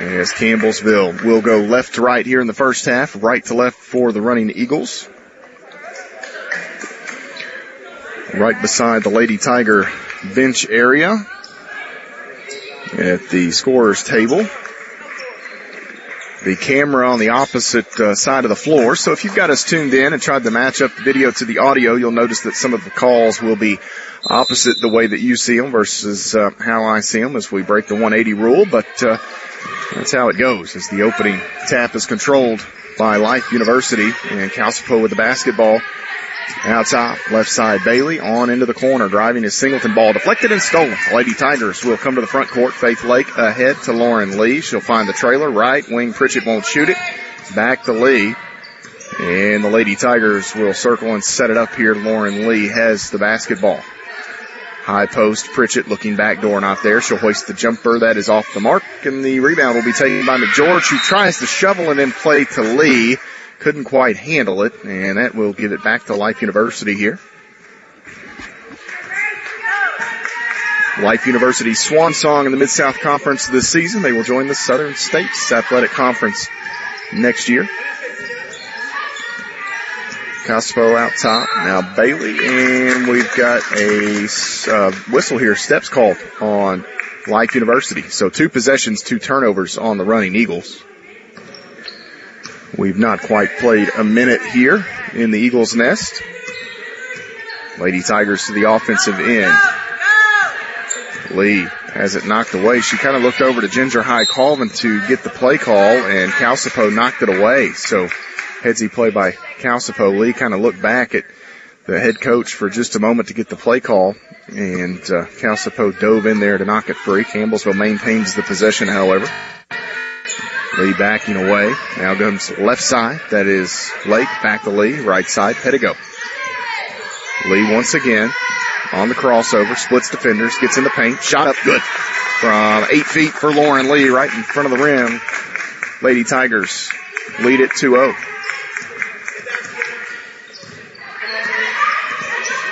as Campbellsville will go left to right here in the first half, right to left for the running Eagles. Right beside the Lady Tiger bench area at the scorer's table. The camera on the opposite side of the floor. So if you've got us tuned in and tried to match up the video to the audio, you'll notice that some of the calls will be opposite the way that you see them versus how I see them as we break the 180 rule. But that's how it goes as the opening tap is controlled by Life University, and Calcipo with the basketball. Out top, left side, Bailey on into the corner. Driving his Singleton ball. Deflected and stolen. Lady Tigers will come to the front court. Faith Lake ahead to Lauren Lee. She'll find the trailer. Right wing, Pritchett won't shoot it. Back to Lee. And the Lady Tigers will circle and set it up here. Lauren Lee has the basketball. High post, Pritchett looking back door, not there. She'll hoist the jumper. That is off the mark. And the rebound will be taken by McGeorge, who tries to shovel it in play to Lee. Couldn't quite handle it, and that will give it back to Life University here. Life University's swan song in the Mid-South Conference this season. They will join the Southern States Athletic Conference next year. Cospo out top. Now Bailey, and we've got a whistle here. Steps called on Life University. So 2 possessions, 2 turnovers on the running Eagles. We've not quite played a minute here in the Eagles' nest. Lady Tigers to the offensive end. Lee has it knocked away. She kind of looked over to Ginger High Colvin to get the play call, and Calcipo knocked it away. So headsy play by Calcipo. Lee kind of looked back at the head coach for just a moment to get the play call, and Calcipo dove in there to knock it free. Campbellsville maintains the possession, however. Lee backing away. Now comes left side. That is Lake. Back to Lee. Right side, Pettigo. Lee once again on the crossover. Splits defenders. Gets in the paint. Shot up good. From 8 feet for Lauren Lee right in front of the rim. Lady Tigers lead it 2-0.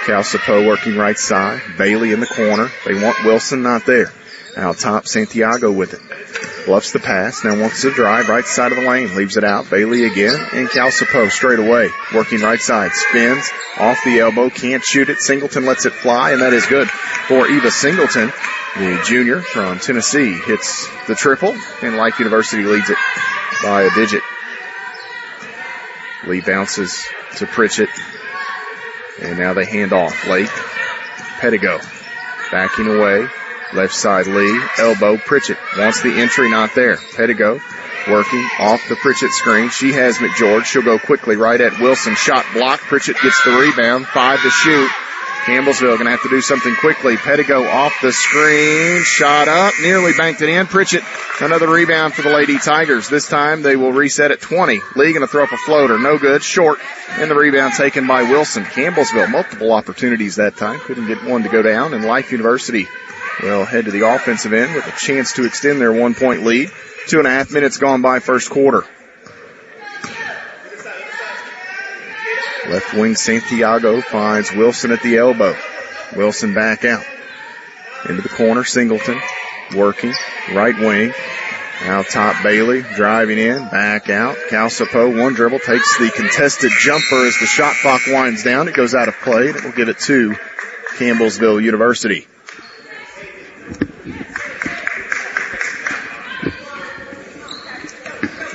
Calcipo working right side. Bailey in the corner. They want Wilson, not there. Out top, Santiago with it. Bluffs the pass, now wants to drive right side of the lane, leaves it out. Bailey again, and Calcipo straight away. Working right side, spins, off the elbow, can't shoot it. Singleton lets it fly, and that is good for Eva Singleton. The junior from Tennessee hits the triple, and Life University leads it by a digit. Lee bounces to Pritchett, and now they hand off. Lake, Pettigo, backing away. Left side Lee, elbow, Pritchett wants the entry, not there. Pettigo working off the Pritchett screen. She has McGeorge. She'll go quickly right at Wilson. Shot blocked. Pritchett gets the rebound. 5 to shoot. Campbellsville going to have to do something quickly. Pettigo off the screen. Shot up. Nearly banked it in. Pritchett, another rebound for the Lady Tigers. This time they will reset at 20. Lee going to throw up a floater. No good. Short. And the rebound taken by Wilson. Campbellsville, multiple opportunities that time. Couldn't get one to go down. And Life University will head to the offensive end with a chance to extend their 1-point lead. 2.5 minutes gone by first quarter. Left wing Santiago finds Wilson at the elbow. Wilson back out. Into the corner, Singleton working. Right wing. Out top, Bailey driving in. Back out. Calcipo, one dribble, takes the contested jumper as the shot clock winds down. It goes out of play, and it will give it to Campbellsville University.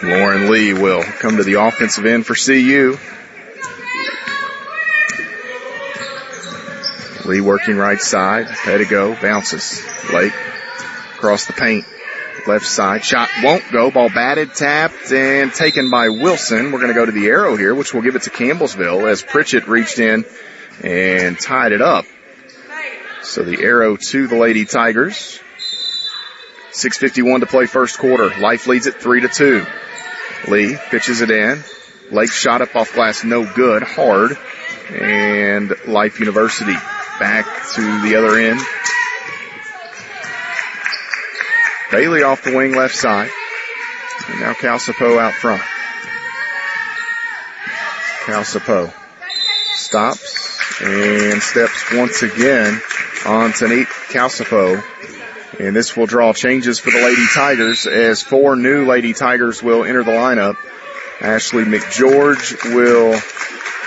Lauren Lee will come to the offensive end for CU. Lee working right side. Pettigo bounces. Lake across the paint. Left side. Shot won't go. Ball batted, tapped, and taken by Wilson. We're going to go to the arrow here, which will give it to Campbellsville as Pritchett reached in and tied it up. So the arrow to the Lady Tigers. 6:51 to play first quarter. Life leads it 3-2. Lee pitches it in. Lake shot up off glass, no good, hard. And Life University back to the other end. Bailey off the wing left side. And now Calcipo out front. Calcipo stops and steps once again on Tanit Calcipo. And this will draw changes for the Lady Tigers as 4 new Lady Tigers will enter the lineup. Ashley McGeorge will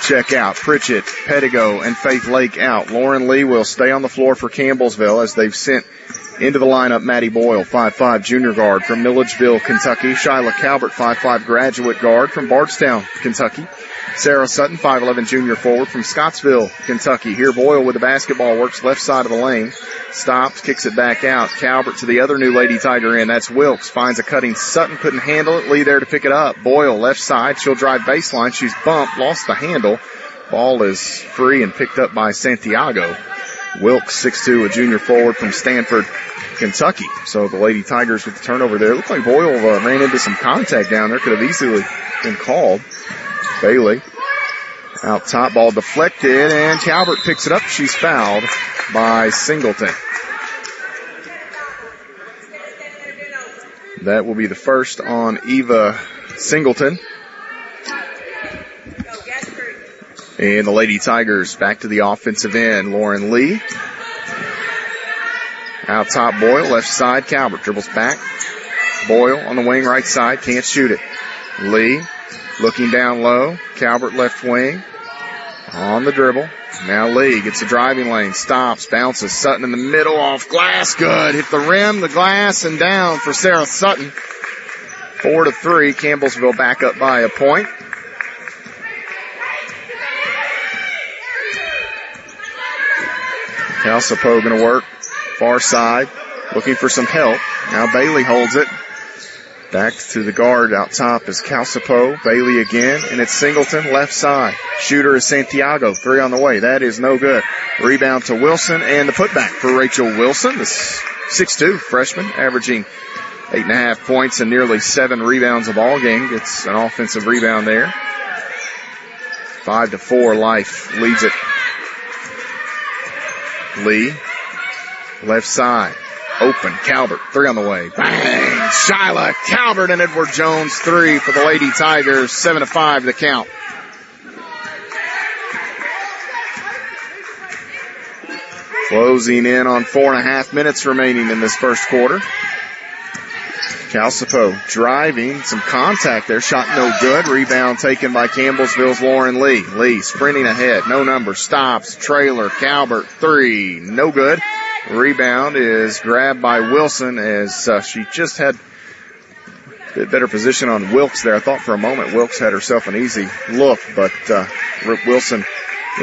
check out. Pritchett, Pettigo, and Faith Lake out. Lauren Lee will stay on the floor for Campbellsville as they've sent into the lineup Maddie Boyle, 5'5", junior guard from Milledgeville, Kentucky. Shyla Calvert, 5'5", graduate guard from Bardstown, Kentucky. Sarah Sutton, 5'11", junior forward from Scottsville, Kentucky. Here Boyle with the basketball, works left side of the lane. Stops, kicks it back out. Calvert to the other new Lady Tiger in. That's Wilkes. Finds a cutting Sutton, couldn't handle it. Lee there to pick it up. Boyle, left side. She'll drive baseline. She's bumped, lost the handle. Ball is free and picked up by Santiago. Wilkes, 6'2", a junior forward from Stanford, Kentucky. So the Lady Tigers with the turnover there. Looked like Boyle ran into some contact down there. Could have easily been called. Bailey out top, ball deflected, and Calvert picks it up. She's fouled by Singleton. That will be the first on Eva Singleton. And the Lady Tigers back to the offensive end. Lauren Lee. Out top, Boyle, left side. Calvert dribbles back. Boyle on the wing, right side. Can't shoot it. Lee looking down low. Calvert left wing. On the dribble. Now Lee gets a driving lane. Stops. Bounces. Sutton in the middle. Off glass. Good. Hit the rim, the glass, and down for Sarah Sutton. 4-3. Campbellsville back up by a point. Calcipo going to work far side, looking for some help. Now Bailey holds it. Back to the guard out top is Calcipo. Bailey again, and it's Singleton left side. Shooter is Santiago. 3 on the way. That is no good. Rebound to Wilson, and the putback for Rachel Wilson. The 6'2" freshman, averaging 8.5 points and nearly 7 rebounds a ball game. Gets an offensive rebound there. 5-4. Life leads it. Lee, left side, open, Calvert, 3 on the way, bang, Shyla Calvert and Edward Jones 3 for the Lady Tigers, 7-5 the count. Closing in on 4.5 minutes remaining in this first quarter. Calcipo driving, some contact there, shot no good. Rebound taken by Campbellsville's Lauren Lee. Lee sprinting ahead, no number, stops, trailer, Calvert, 3, no good. Rebound is grabbed by Wilson as she just had a bit better position on Wilkes there. I thought for a moment Wilkes had herself an easy look, but Wilson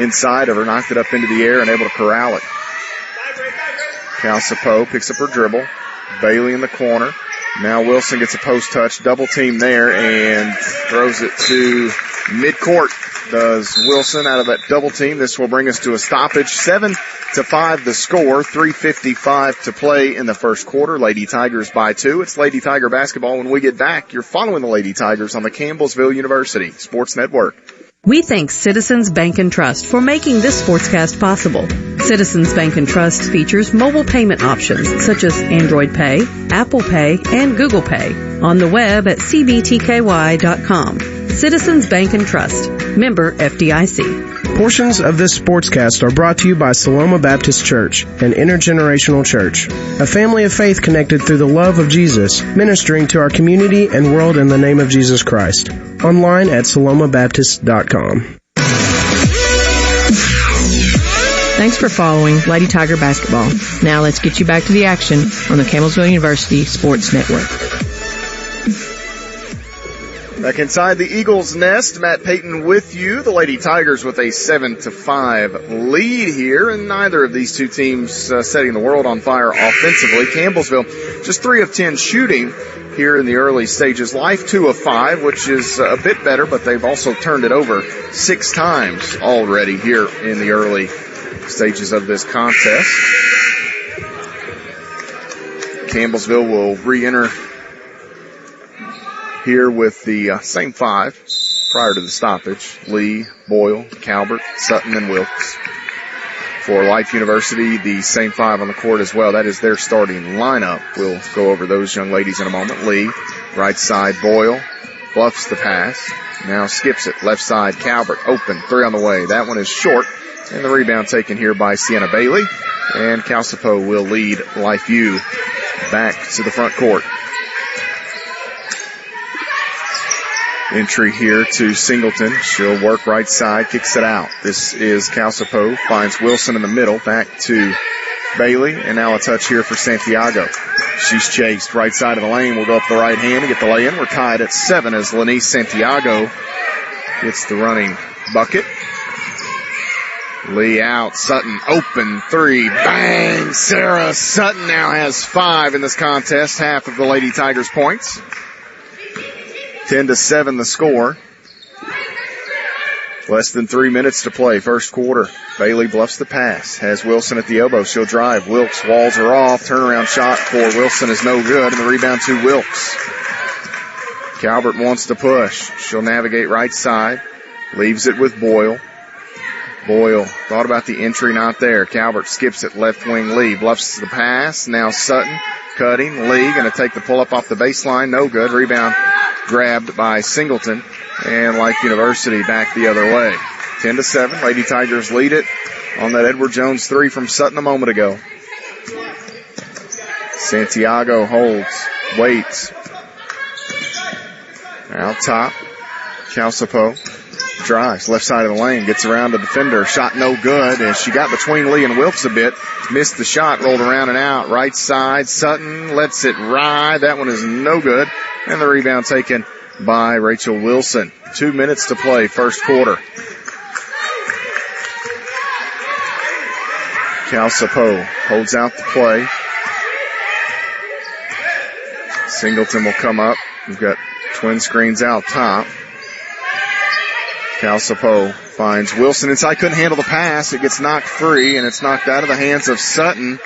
inside of her knocked it up into the air and able to corral it. Calcipo picks up her dribble. Bailey in the corner. Now Wilson gets a post touch, double team there, and throws it to midcourt. Does Wilson out of that double team. This will bring us to a stoppage. 7-5 the score. 3:55 to play in the first quarter. Lady Tigers by 2. It's Lady Tiger basketball. When we get back, you're following the Lady Tigers on the Campbellsville University Sports Network. We thank Citizens Bank and Trust for making this sportscast possible. Citizens Bank and Trust features mobile payment options such as Android Pay, Apple Pay, and Google Pay on the web at cbtky.com. Citizens Bank and Trust. Member FDIC. Portions of this sportscast are brought to you by Saloma Baptist Church, an intergenerational church, a family of faith connected through the love of Jesus, ministering to our community and world in the name of Jesus Christ. Online at salomabaptist.com. Thanks for following Lady Tiger basketball. Now let's get you back to the action on the Campbellsville University Sports Network. Back inside the Eagles' nest, Matt Payton with you. The Lady Tigers with a 7-5 lead here, and neither of these two teams setting the world on fire offensively. Campbellsville just 3 of 10 shooting here in the early stages. Life 2 of 5, which is a bit better, but they've also turned it over 6 times already here in the early stages of this contest. Campbellsville will re-enter here with the same 5 prior to the stoppage. Lee, Boyle, Calvert, Sutton, and Wilkes. For Life University, the same 5 on the court as well. That is their starting lineup. We'll go over those young ladies in a moment. Lee, right side, Boyle, bluffs the pass. Now skips it. Left side, Calvert, open, 3 on the way. That one is short. And the rebound taken here by Sienna Bailey. And Calcipo will lead Life U back to the front court. Entry here to Singleton. She'll work right side, kicks it out. This is Calcipo, finds Wilson in the middle, back to Bailey, and now a touch here for Santiago. She's chased right side of the lane. Will go up the right hand and get the lay-in. We're tied at 7 as Lanice Santiago gets the running bucket. Lee out. Sutton open three. Bang! Sarah Sutton now has 5 in this contest. Half of the Lady Tigers' points. 10-7 the score. Less than 3 minutes to play. First quarter. Bailey bluffs the pass. Has Wilson at the elbow. She'll drive. Wilkes walls her off. Turnaround shot for Wilson is no good. And the rebound to Wilkes. Calvert wants to push. She'll navigate right side. Leaves it with Boyle. Boyle thought about the entry, not there. Calvert skips it. Left wing Lee. Bluffs the pass. Now Sutton cutting. Lee going to take the pull up off the baseline. No good. Rebound grabbed by Singleton. And Life University back the other way. 10-7. Lady Tigers lead it on that Edward Jones 3 from Sutton a moment ago. Santiago holds. Waits. Out top. Calcipo drives. Left side of the lane. Gets around the defender. Shot no good. And she got between Lee and Wilkes a bit. Missed the shot. Rolled around and out. Right side. Sutton lets it ride. That one is no good. And the rebound taken by Rachel Wilson. 2 minutes to play, first quarter. Calcipo holds out the play. Singleton will come up. We've got twin screens out top. Calcipo finds Wilson inside. Couldn't handle the pass. It gets knocked free, and it's knocked out of the hands of Sutton.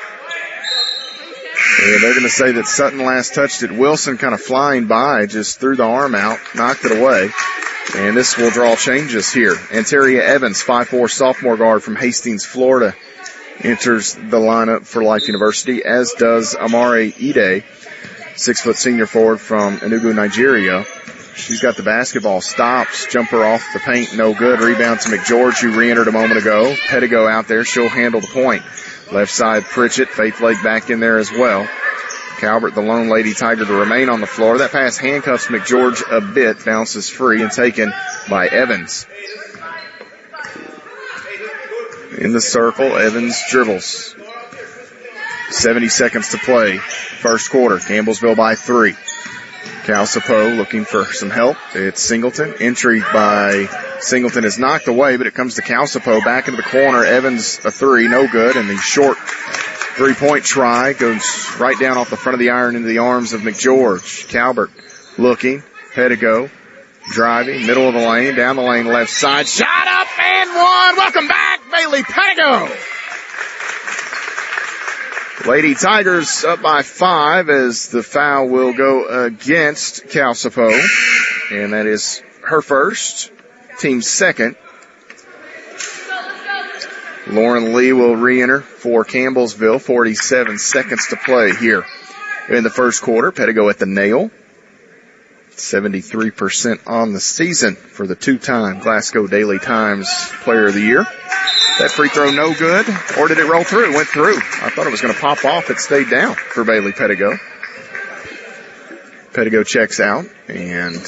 And they're going to say that Sutton last touched it. Wilson kind of flying by, just threw the arm out, knocked it away. And this will draw changes here. Anteria Evans, 5'4" sophomore guard from Hastings, Florida, enters the lineup for Life University, as does Amare Ide, 6' senior forward from Enugu, Nigeria. She's got the basketball, stops, jumper off the paint, no good. Rebound to McGeorge, who re-entered a moment ago. Pettigo out there, she'll handle the point. Left side, Pritchett, Faith Lake back in there as well. Calvert, the lone Lady Tiger, to remain on the floor. That pass handcuffs McGeorge a bit, bounces free and taken by Evans. In the circle, Evans dribbles. 70 seconds to play. First quarter, Campbellsville by 3. Calcipo looking for some help. It's Singleton. Entry by Singleton is knocked away, but it comes to Calcipo back into the corner. Evans a 3, no good, and the short 3-point try goes right down off the front of the iron into the arms of McGeorge. Calvert looking. Pettigo driving. Middle of the lane. Down the lane. Left side. Shot up and one. Welcome back, Bailey Pettigo. Lady Tigers up by 5 as the foul will go against Calcipo. And that is her first. Team second. Lauren Lee will re-enter for Campbellsville. 47 seconds to play here in the first quarter. Pettigo at the nail. 73% on the season for the 2-time Glasgow Daily Times Player of the Year. That free throw no good, or did it roll through? It went through. I thought it was going to pop off. It stayed down for Bailey Pettigo. Pettigo checks out, and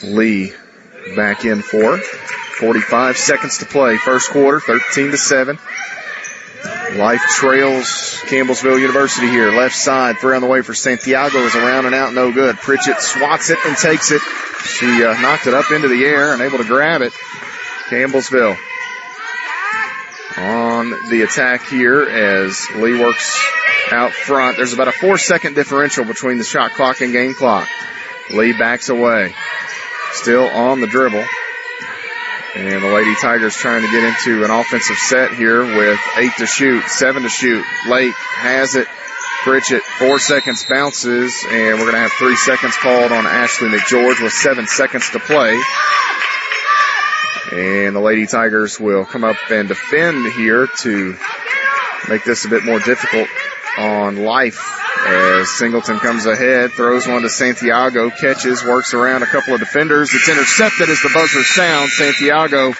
Lee back in for 45 seconds to play. First quarter, 13-7. Life trails Campbellsville University here. Left side, 3 on the way for Santiago is around and out, no good. Pritchett swats it and takes it. She knocked it up into the air and able to grab it. Campbellsville on the attack here as Lee works out front. There's about a 4-second differential between the shot clock and game clock. Lee backs away. Still on the dribble. And the Lady Tigers trying to get into an offensive set here with 8 to shoot, 7 to shoot. Lake has it. Pritchett, 4 seconds bounces, and we're going to have 3 seconds called on Ashley McGeorge with 7 seconds to play. And the Lady Tigers will come up and defend here to make this a bit more difficult on Life as Singleton comes ahead, throws one to Santiago, catches, works around a couple of defenders. It's intercepted as the buzzer sounds. Santiago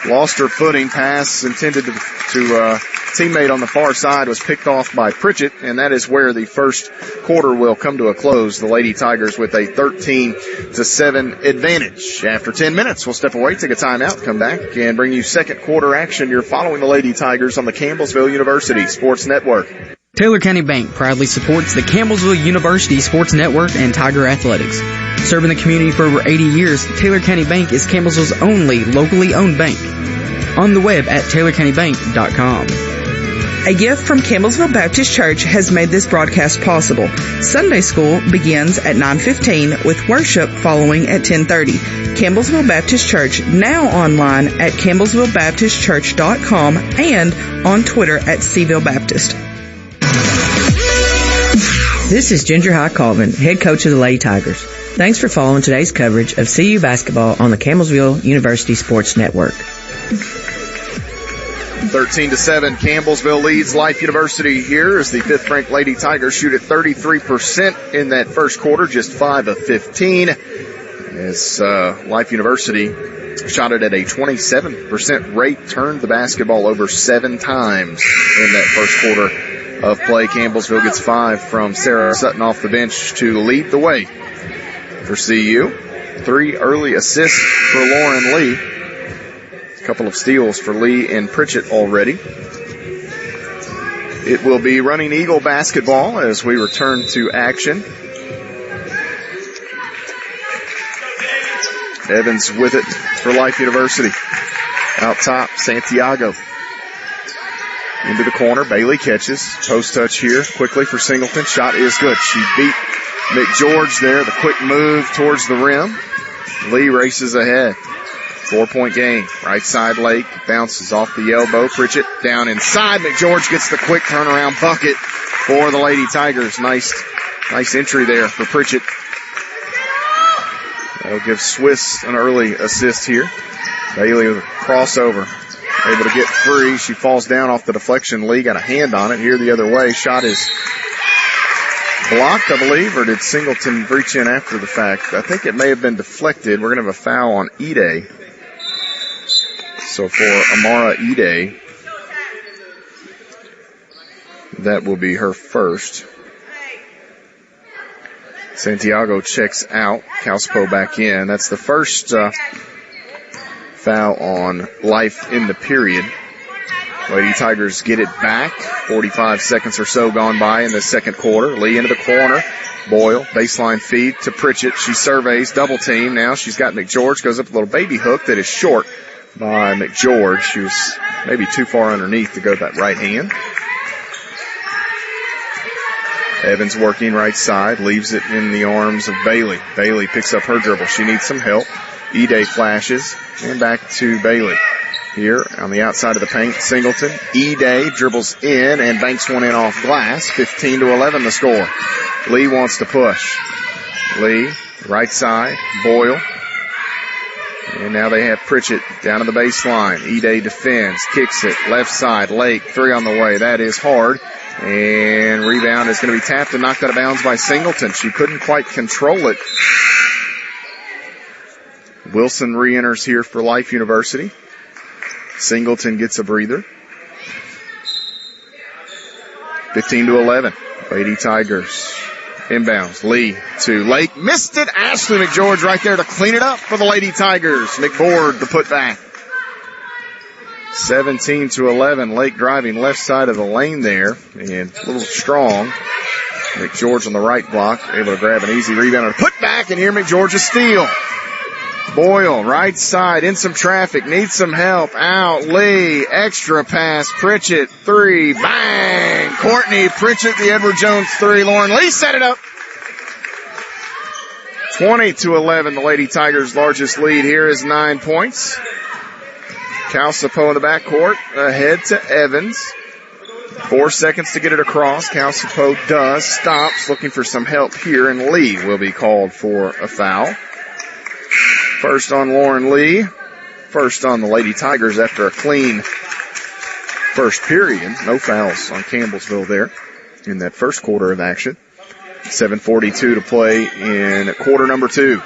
lost her footing. Pass intended to teammate on the far side was picked off by Pritchett, and that is where the first quarter will come to a close. The Lady Tigers with a 13-7 advantage. After 10 minutes, we'll step away, take a timeout, come back, and bring you second quarter action. You're following the Lady Tigers on the Campbellsville University Sports Network. Taylor County Bank proudly supports the Campbellsville University Sports Network and Tiger Athletics. Serving the community for over 80 years, Taylor County Bank is Campbellsville's only locally owned bank. On the web at TaylorCountyBank.com. A gift from Campbellsville Baptist Church has made this broadcast possible. Sunday school begins at 9:15 with worship following at 10:30. Campbellsville Baptist Church, now online at campbellsvillebaptistchurch.com and on Twitter at Cville Baptist. This is Ginger High Colvin, head coach of the Lady Tigers. Thanks for following today's coverage of CU basketball on the Campbellsville University Sports Network. 13-7, Campbellsville leads Life University here as the fifth-ranked Lady Tigers shoot at 33% in that first quarter, just 5 of 15. As Life University shot it at a 27% rate, turned the basketball over 7 times in that first quarter of play. Campbellsville gets 5 from Sarah Sutton off the bench to lead the way for CU. 3 early assists for Lauren Lee. A couple of steals for Lee and Pritchett already. It will be Running Eagle basketball as we return to action. Evans with it for Life University. Out top, Santiago. Into the corner, Bailey catches. Post touch here, quickly for Singleton. Shot is good. She beat McGeorge there. The quick move towards the rim. Lee races ahead. 4-point game. Right side Lake. Bounces off the elbow. Pritchett down inside. McGeorge gets the quick turnaround bucket for the Lady Tigers. Nice entry there for Pritchett. That'll give Swiss an early assist here. Bailey with a crossover. Able to get free. She falls down off the deflection. Lee got a hand on it. Here the other way. Shot is blocked, I believe, or did Singleton reach in after the fact? I think it may have been deflected. We're going to have a foul on Ide. So for Amara Ide, that will be her first. Santiago checks out. Calspo back in. That's the first foul on Life in the period. Lady Tigers get it back. 45 seconds or so gone by in the second quarter. Lee into the corner. Boyle, baseline feed to Pritchett. She surveys, double team. Now she's got McGeorge. Goes up a little baby hook that is short by McGeorge. She was maybe too far underneath to go to that right hand. Evans working right side. Leaves it in the arms of Bailey. Bailey picks up her dribble. She needs some help. Ide flashes. And back to Bailey. Here on the outside of the paint, Singleton. Ide dribbles in and banks one in off glass. 15-11 the score. Lee wants to push. Lee, right side. Boyle. And now they have Pritchett down to the baseline. Ide defends, kicks it. Left side, Lake, 3 on the way. That is hard. And rebound is going to be tapped and knocked out of bounds by Singleton. She couldn't quite control it. Wilson re-enters here for Life University. Singleton gets a breather. 15-11. Lady Tigers inbounds. Lee to Lake. Missed it. Ashley McGeorge right there to clean it up for the Lady Tigers. McBoard the putback. 17-11. Lake driving left side of the lane there. And a little strong. McGeorge on the right block. Able to grab an easy rebound and put back. And here McGeorge a steal. Boyle, right side, in some traffic, needs some help. Out, Lee, extra pass, Pritchett, 3, bang! Courtney Pritchett, the Edward Jones 3. Lauren Lee set it up. 20-11, the Lady Tigers' largest lead here is 9 points. Calcipo in the backcourt, ahead to Evans. 4 seconds to get it across. Calcipo does, stops, looking for some help here, and Lee will be called for a foul. First on Lauren Lee. First on the Lady Tigers after a clean first period. No fouls on Campbellsville there in that first quarter of action. 7:42 to play in quarter number 2.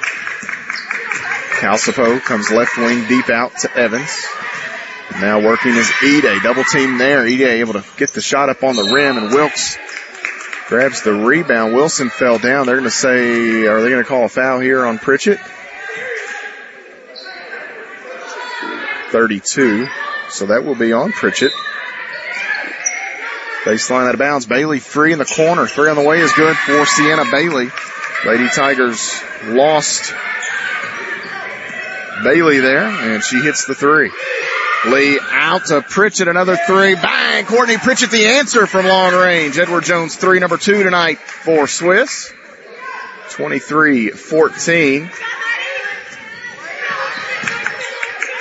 Calcipo comes left wing deep out to Evans. Now working is Ide. Double team there. Ide able to get the shot up on the rim, and Wilkes grabs the rebound. Wilson fell down. They're going to say, are they going to call a foul here on Pritchett? 32. So that will be on Pritchett. Baseline out of bounds. Bailey free in the corner. 3 on the way is good for Sienna Bailey. Lady Tigers lost Bailey there, and she hits the 3. Lee out to Pritchett, another 3. Bang! Courtney Pritchett the answer from long range. Edward Jones 3, number 2 tonight for Swiss. 23-14.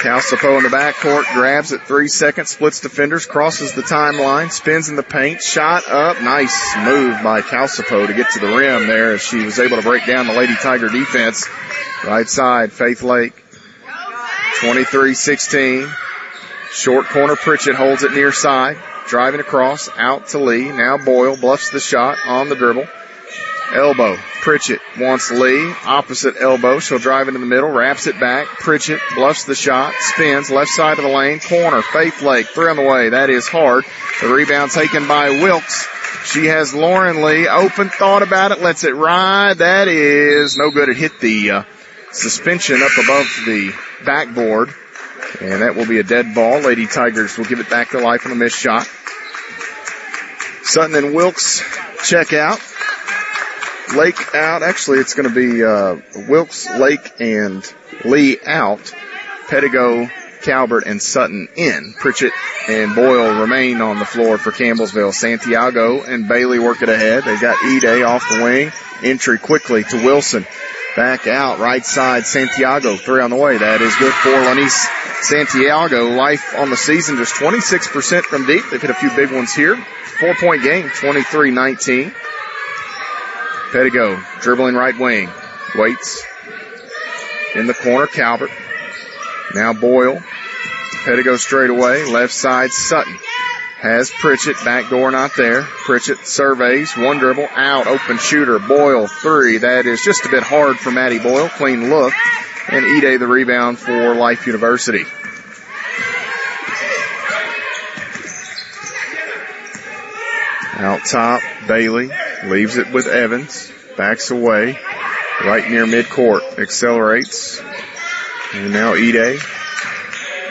Calcipo in the backcourt, grabs it, 3 seconds, splits defenders, crosses the timeline, spins in the paint, shot up. Nice move by Calcipo to get to the rim there as she was able to break down the Lady Tiger defense. Right side, Faith Lake. 23-16. Short corner, Pritchett holds it near side. Driving across, out to Lee. Now Boyle bluffs the shot on the dribble. Elbow. Pritchett wants Lee. Opposite elbow. She'll drive into the middle. Wraps it back. Pritchett bluffs the shot. Spins. Left side of the lane. Corner. Faith Lake. 3 on the way. That is hard. The rebound taken by Wilkes. She has Lauren Lee. Open. Thought about it. Lets it ride. That is no good. It hit the suspension up above the backboard. And that will be a dead ball. Lady Tigers will give it back to life on a missed shot. Sutton and Wilkes check out. Lake out. Actually, it's going to be Wilkes, Lake, and Lee out. Pettigo, Calvert, and Sutton in. Pritchett and Boyle remain on the floor for Campbellsville. Santiago and Bailey work it ahead. They got Ide off the wing. Entry quickly to Wilson. Back out, right side, Santiago. 3 on the way. That is good for Lanice Santiago. Life on the season, just 26% from deep. They've hit a few big ones here. 4-point game, 23-19. Pettigo dribbling right wing. Waits in the corner. Calvert. Now Boyle. Pettigo straight away. Left side, Sutton. Has Pritchett. Back door not there. Pritchett surveys. 1 dribble. Out. Open shooter. Boyle 3. That is just a bit hard for Maddie Boyle. Clean look. And Ide the rebound for Life University. Out top, Bailey leaves it with Evans. Backs away. Right near midcourt. Accelerates. And now Ide.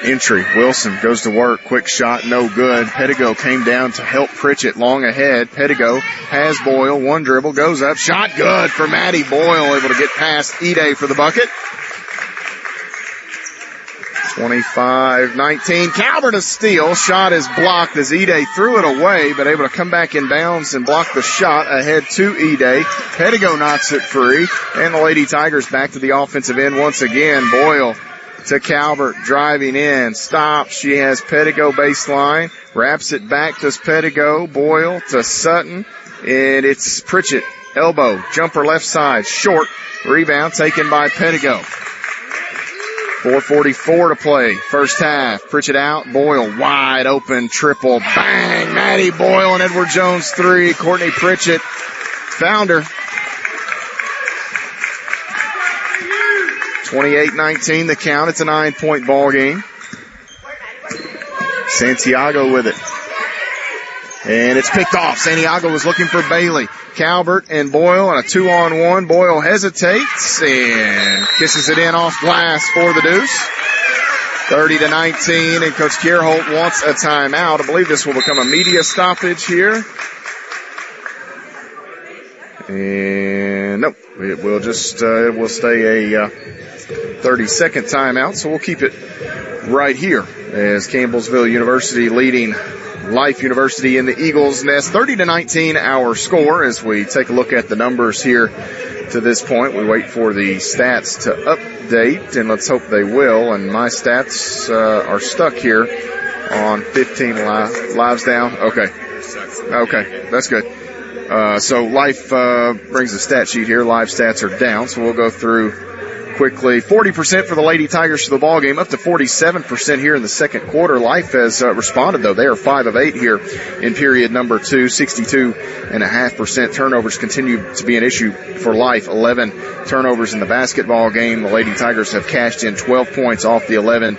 Entry. Wilson goes to work. Quick shot. No good. Pettigo came down to help Pritchett. Long ahead. Pettigo has Boyle. 1 dribble. Goes up. Shot good for Maddie Boyle. Able to get past Ide for the bucket. 25-19. Calvert a steal. Shot is blocked as Ide threw it away, but able to come back in bounds and block the shot ahead to Ide. Pettigo knocks it free, and the Lady Tigers back to the offensive end once again. Boyle to Calvert, driving in. Stops. She has Pettigo baseline. Wraps it back to Pettigo. Boyle to Sutton, and it's Pritchett. Elbow. Jumper left side. Short. Rebound taken by Pettigo. 4:44 to play. First half. Pritchett out. Boyle wide open. Triple. Bang! Maddie Boyle and Edward Jones 3. Courtney Pritchett found her. 28-19 the count. It's a 9-point ball game. Santiago with it. And it's picked off. Santiago was looking for Bailey. Calvert and Boyle on a 2-on-1. Boyle hesitates and kisses it in off glass for the deuce. 30-19, and Coach Kierholt wants a timeout. I believe this will become a media stoppage here. And nope, it will just it will stay a 30-second timeout, so we'll keep it right here as Campbellsville University leading Life University in the Eagles' Nest. 30-19 our score as we take a look at the numbers here to this point. We wait for the stats to update, and let's hope they will. And my stats are stuck here on 15 lives down. Okay, that's good. So Life brings the stat sheet here. Live stats are down, so we'll go through quickly. 40% for the Lady Tigers for the ball game, up to 47% here in the second quarter. Life has responded, though. They are 5 of 8 here in period number 2. 62.5% turnovers continue to be an issue for Life. 11 turnovers in the basketball game. The Lady Tigers have cashed in 12 points off the 11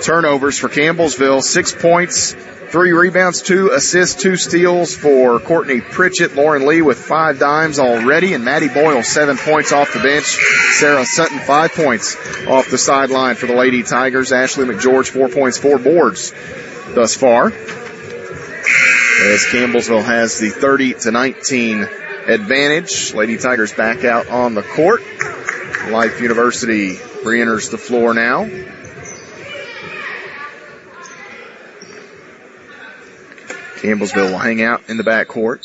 turnovers for Campbellsville. 6 points, 3 rebounds, 2 assists, 2 steals for Courtney Pritchett. Lauren Lee with 5 dimes already, and Maddie Boyle 7 points off the bench. Sarah Sutton 5 points off the sideline for the Lady Tigers. Ashley McGeorge 4 points, 4 boards thus far, as Campbellsville has the 30-19 advantage. Lady Tigers back out on the court. Life University re-enters the floor now. Campbellsville will hang out in the backcourt.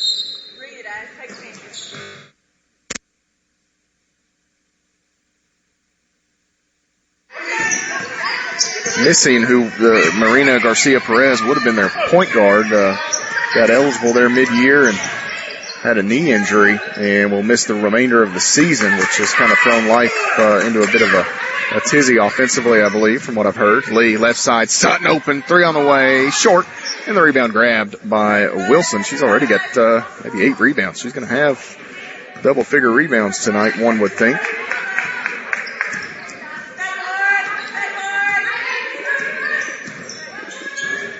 Missing Marina Garcia Perez would have been their point guard. Got eligible there mid-year and had a knee injury and will miss the remainder of the season, which has kind of thrown Life into a bit of a tizzy offensively, I believe, from what I've heard. Lee, left side, Sutton open, 3 on the way, short, and the rebound grabbed by Wilson. She's already got maybe 8 rebounds. She's going to have double-figure rebounds tonight, one would think.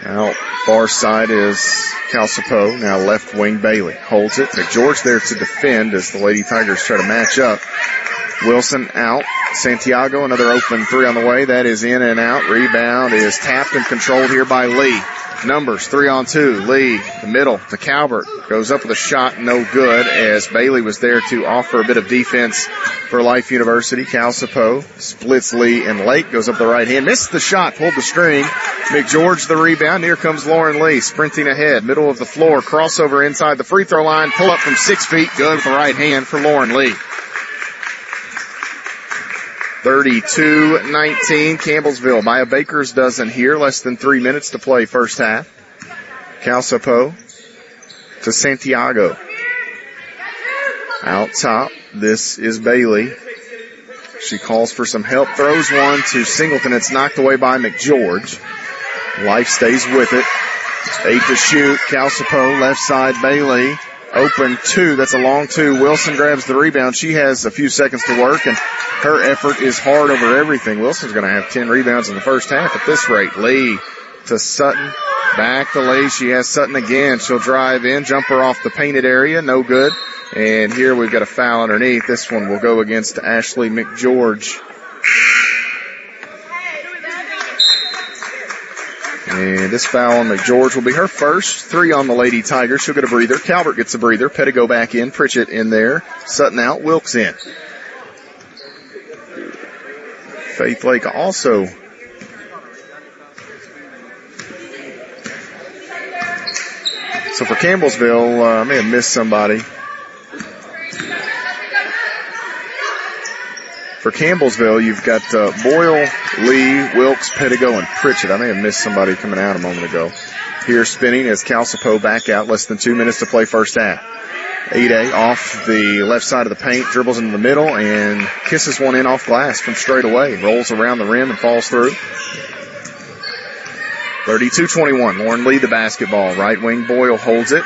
Out far side is Calcipo. Now left wing Bailey holds it. McGeorge there to defend as the Lady Tigers try to match up. Wilson out. Santiago, another open 3 on the way. That is in and out. Rebound is tapped and controlled here by Lee. Numbers 3 on 2. Lee, the middle to Calvert. Goes up with a shot, no good, as Bailey was there to offer a bit of defense for Life University. Calcipo splits Lee and Lake. Goes up the right hand. Missed the shot, pulled the string. McGeorge the rebound. Here comes Lauren Lee sprinting ahead. Middle of the floor. Crossover inside the free throw line. Pull up from 6 feet. Good with the right hand for Lauren Lee. 32-19, Campbellsville by a baker's dozen here. Less than 3 minutes to play first half. Calcipo to Santiago. Out top, this is Bailey. She calls for some help. Throws one to Singleton. It's knocked away by McGeorge. Life stays with it. 8 to shoot. Calcipo, left side, Bailey. Open 2. That's a long 2. Wilson grabs the rebound. She has a few seconds to work, and her effort is hard over everything. Wilson's going to have 10 rebounds in the first half at this rate. Lee to Sutton. Back to Lee. She has Sutton again. She'll drive in. Jumper off the painted area. No good. And here we've got a foul underneath. This one will go against Ashley McGeorge. And this foul on McGeorge will be her first. 3 on the Lady Tigers. She'll get a breather. Calvert gets a breather. Pettigo back in. Pritchett in there. Sutton out. Wilkes in. Faith Lake also so for Campbellsville, I may have missed somebody. For Campbellsville, you've got Boyle, Lee, Wilkes, Pettigo, and Pritchett. I may have missed somebody coming out a moment ago. Here spinning is Calcipo back out. Less than 2 minutes to play first half. Ide off the left side of the paint, dribbles into the middle, and kisses one in off glass from straight away. Rolls around the rim and falls through. 32-21. Lauren Lee the basketball. Right wing Boyle holds it.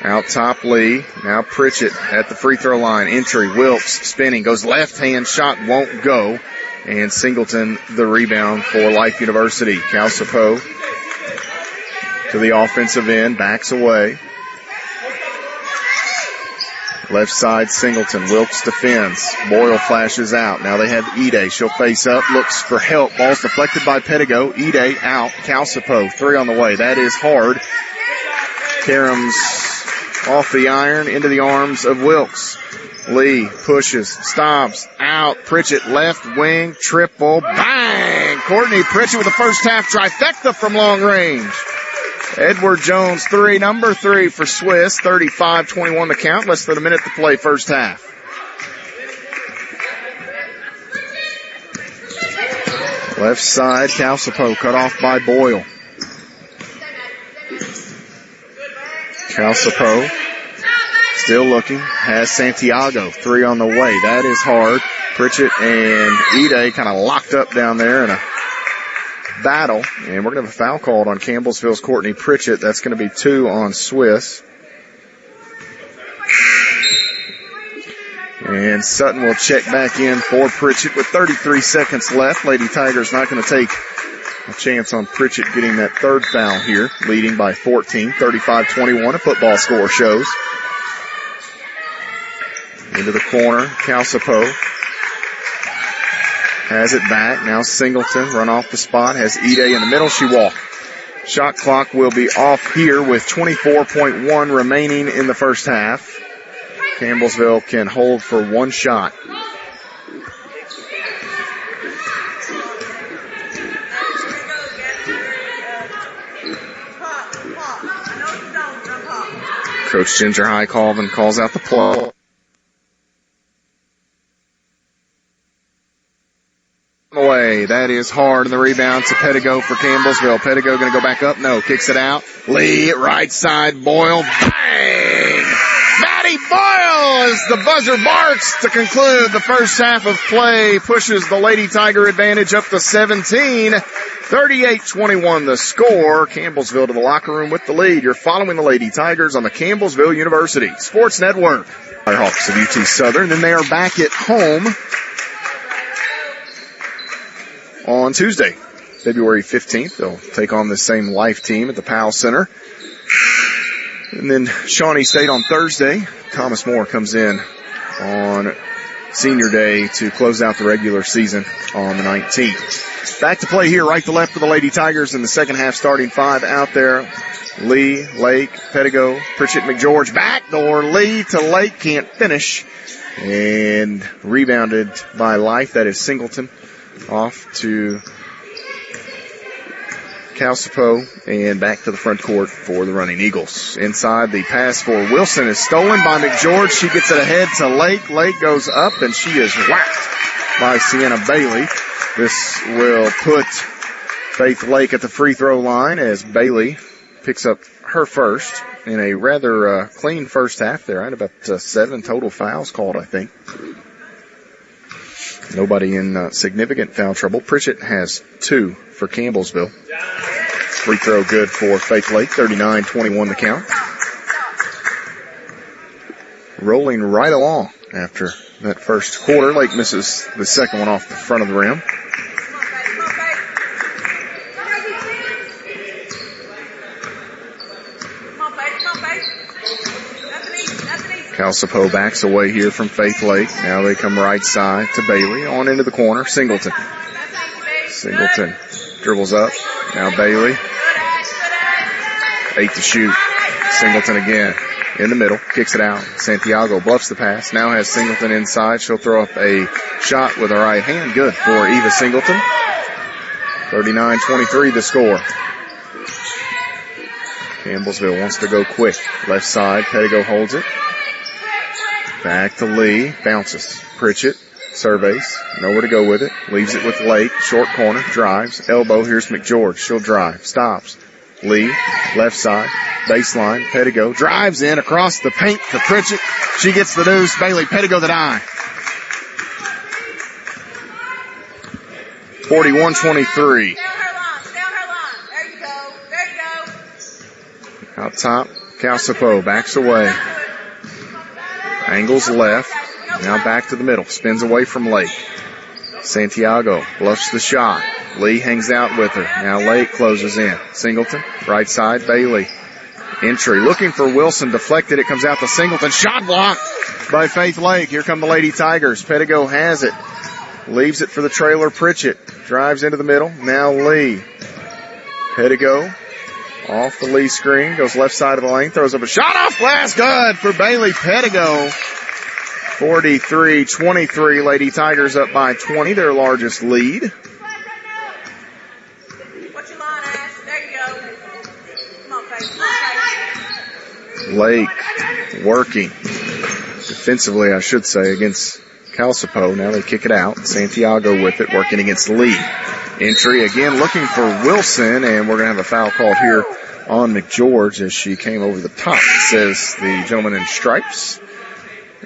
Out top Lee. Now Pritchett at the free throw line. Entry. Wilkes spinning. Goes left hand. Shot won't go. And Singleton the rebound for Life University. Calcipo to the offensive end. Backs away. Left side Singleton. Wilkes defends. Boyle flashes out. Now they have Ide. She'll face up. Looks for help. Ball's deflected by Pettigo. Ide out. Calcipo. 3 on the way. That is hard. Karams off the iron into the arms of Wilkes. Lee pushes, stops, out. Pritchett left wing, triple, bang! Courtney Pritchett with the first half trifecta from long range. Edward Jones 3, number 3 for Swiss. 35-21 the count. Less than a minute to play first half. Left side, Calcipo cut off by Boyle. Calcipo still looking, has Santiago. 3 on the way. That is hard. Pritchett and Ide kind of locked up down there in a battle. And we're going to have a foul called on Campbellsville's Courtney Pritchett. That's going to be 2 on Swiss. And Sutton will check back in for Pritchett with 33 seconds left. Lady Tigers not going to take a chance on Pritchett getting that third foul here, leading by 14, 35-21. A football score shows. Into the corner, Calcipo has it back. Now Singleton run off the spot, has Ide in the middle. She walked. Shot clock will be off here with 24.1 remaining in the first half. Campbellsville can hold for one shot. Coach Ginger High Colvin calls out the play. Away. That is hard. And the rebound to Pettigo for Campbellsville. Pettigo going to go back up. No. Kicks it out. Lee, right side. Boyle. Bang! Maddie Boyle as the buzzer barks to conclude the first half of play. Pushes the Lady Tiger advantage up to 17. 38-21 the score. Campbellsville to the locker room with the lead. You're following the Lady Tigers on the Campbellsville University Sports Network. Firehawks of UT Southern. Then they are back at home on Tuesday, February 15th. They'll take on the same Life team at the Powell Center. And then Shawnee State on Thursday. Thomas More comes in on Senior Day to close out the regular season on the 19th. Back to play here, right to left for the Lady Tigers in the second half, starting five out there. Lee, Lake, Pettigo, Pritchett, McGeorge. Backdoor Lee to Lake, can't finish. And rebounded by Life. That is Singleton. Off to Calcipo and back to the front court for the running Eagles. Inside, the pass for Wilson is stolen by McGeorge. She gets it ahead to Lake. Lake goes up and she is whacked by Sienna Bailey. This will put Faith Lake at the free throw line as Bailey picks up her first in a rather clean first half there. I had about 7 total fouls called, I think. Nobody in significant foul trouble. Pritchett has 2 for Campbellsville. Free throw good for Faith Lake. 39-21 the count. Rolling right along after that first quarter. Lake misses the second one off the front of the rim. Calcipo backs away here from Faith Lake. Now they come right side to Bailey. On into the corner. Singleton dribbles up. Now Bailey. 8 to shoot. Singleton again. In the middle. Kicks it out. Santiago bluffs the pass. Now has Singleton inside. She'll throw up a shot with her right hand. Good for Eva Singleton. 39-23 the score. Campbellsville wants to go quick. Left side. Pettigo holds it. Back to Lee. Bounces. Pritchett. Surveys. Nowhere to go with it. Leaves it with Lake. Short corner. Drives. Elbow. Here's McGeorge. She'll drive. Stops. Lee. Left side. Baseline. Pettigo. Drives in across the paint to Pritchett. She gets the deuce. Bailey. Pettigo the die. 41-23. Out top. Calcipo backs away. Angles left. Now back to the middle. Spins away from Lake. Santiago bluffs the shot. Lee hangs out with her. Now Lake closes in. Singleton. Right side. Bailey. Entry. Looking for Wilson. Deflected. It comes out to Singleton. Shot blocked by Faith Lake. Here come the Lady Tigers. Pettigo has it. Leaves it for the trailer. Pritchett. Drives into the middle. Now Lee. Pettigo. Off the Lee screen. Goes left side of the lane. Throws up a shot off glass. Good for Bailey Pettigo. 43-23. Lady Tigers up by 20. Their largest lead. What's your line, Ash? There you go. Come on, Faith. Lake working. Defensively, I should say, against Calcipo. Now they kick it out. Santiago with it, working against Lee. Entry again, looking for Wilson, and we're going to have a foul called here on McGeorge as she came over the top, says the gentleman in stripes.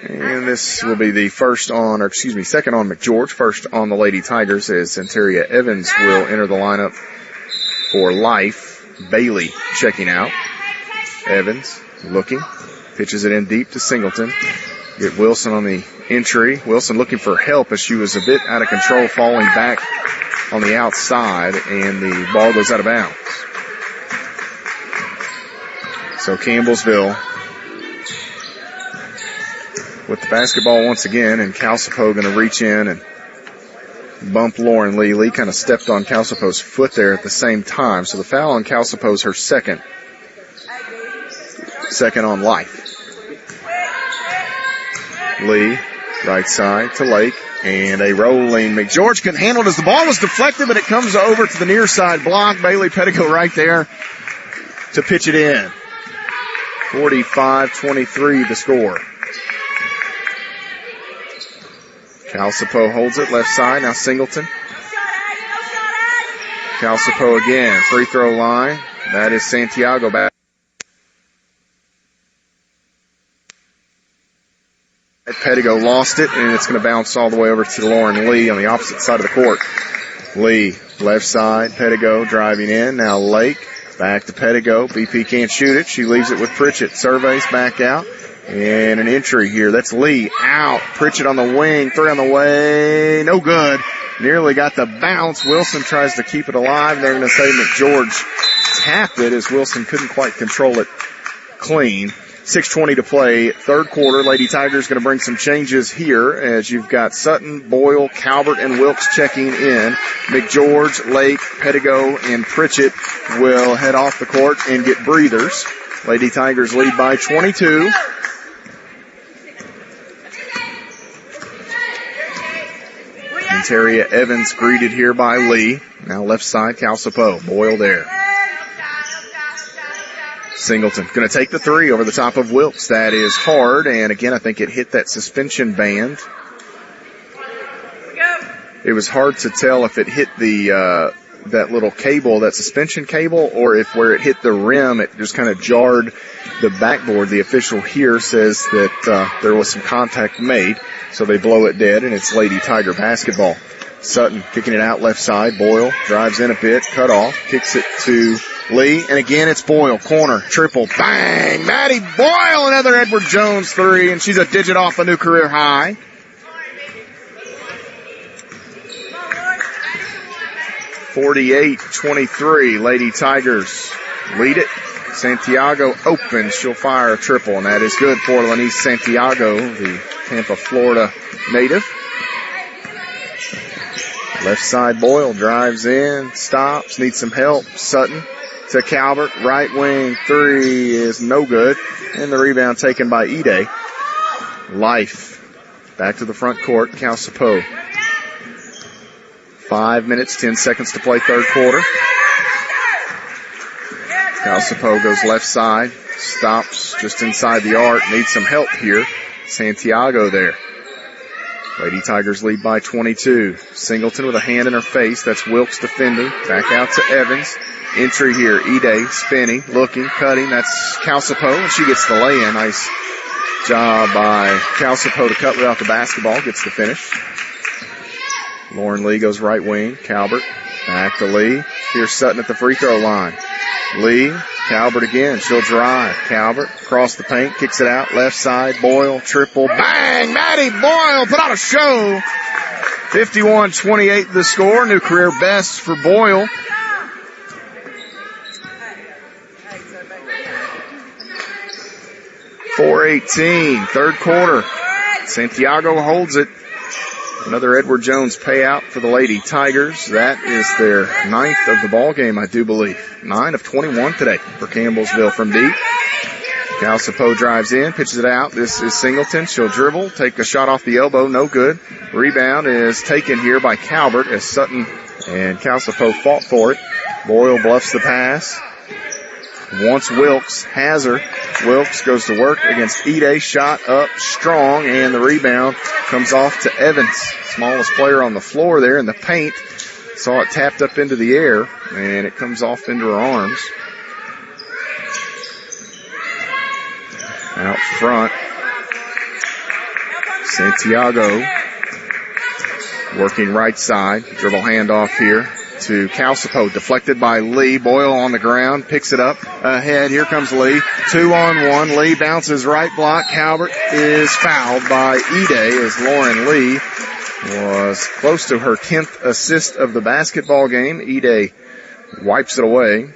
And this will be the second on McGeorge, first on the Lady Tigers as Santeria Evans will enter the lineup for Life. Bailey checking out. Evans looking, pitches it in deep to Singleton. Get Wilson on the entry. Wilson looking for help as she was a bit out of control, falling back on the outside, and the ball goes out of bounds. So Campbellsville with the basketball once again, and Calcipo going to reach in and bump Lauren Lee. Lee kind of stepped on Calcipo's foot there at the same time. So the foul on Calcipo is her second on life. Lee, right side to Lake, and a rolling McGeorge can handle it as the ball was deflected, but it comes over to the near side block. Bailey Pettigo right there to pitch it in. 45-23 the score. Calcipo holds it left side. Now Singleton. Calcipo again. Free throw line. That is Santiago back. Pettigo lost it, and it's going to bounce all the way over to Lauren Lee on the opposite side of the court. Lee, left side. Pettigo driving in. Now Lake. Back to Pettigo. BP can't shoot it. She leaves it with Pritchett. Surveys back out. And an entry here. That's Lee out. Pritchett on the wing. Three on the way. No good. Nearly got the bounce. Wilson tries to keep it alive. They're going to say McGeorge tapped it as Wilson couldn't quite control it clean. 6:20 to play. Third quarter. Lady Tigers going to bring some changes here as you've got Sutton, Boyle, Calvert, and Wilkes checking in. McGeorge, Lake, Pettigo, and Pritchett will head off the court and get breathers. Lady Tigers lead by 22. And Taria Evans greeted here by Lee. Now left side, Calcipo. Boyle there. Singleton going to take the three over the top of Wilkes. That is hard, and again, I think it hit that suspension band. It was hard to tell if it hit the that little cable, that suspension cable, or if where it hit the rim, it just kind of jarred the backboard. The official here says that there was some contact made, so they blow it dead, and it's Lady Tiger basketball. Sutton kicking it out left side. Boyle drives in a bit, cut off, kicks it to Lee, and again it's Boyle. Corner, triple, bang! Maddie Boyle, another Edward Jones three, and she's a digit off a new career high. (48-23). Lady Tigers lead it. Santiago opens. She'll fire a triple, and that is good for Lenise Santiago, the Tampa, Florida native. Left side, Boyle drives in, stops, needs some help. Sutton to Calvert, right wing three is no good, and the rebound taken by Ide. Life back to the front court, Calcipo. 5 minutes, 10 seconds to play third quarter. Calcipo goes left side, stops just inside the arc, needs some help here. Santiago there. Lady Tigers lead by 22. Singleton with a hand in her face. That's Wilkes defending. Back out to Evans. Entry here. Ide spinning, looking, cutting. That's Calcipo, and she gets the lay-in. Nice job by Calcipo to cut without the basketball. Gets the finish. Lauren Lee goes right wing. Calvert back to Lee. Here's Sutton at the free throw line. Lee, Calvert again. She'll drive. Calvert across the paint, kicks it out. Left side, Boyle, triple, bang! Maddie Boyle put on a show. 51-28 the score. New career best for Boyle. .418, third quarter. Santiago holds it. Another Edward Jones payout for the Lady Tigers. That is their 9th of the ball game, I do believe. 9 of 21 today for Campbellsville from deep. Calcipo drives in, pitches it out. This is Singleton. She'll dribble, take a shot off the elbow, no good. Rebound is taken here by Calvert as Sutton and Calcipo fought for it. Boyle bluffs the pass. Wants Wilkes, has her. Wilkes goes to work against Ide, shot up strong, and the rebound comes off to Evans. Smallest player on the floor there in the paint. Saw it tapped up into the air, and it comes off into her arms. Out front, Santiago working right side. Dribble handoff here. to Calcipo. Deflected by Lee. Boyle on the ground. Picks it up. Ahead. Here comes Lee. 2-on-1. Lee bounces right block. Calvert is fouled by Ide as Lauren Lee was close to her 10th assist of the basketball game. Ide wipes it away.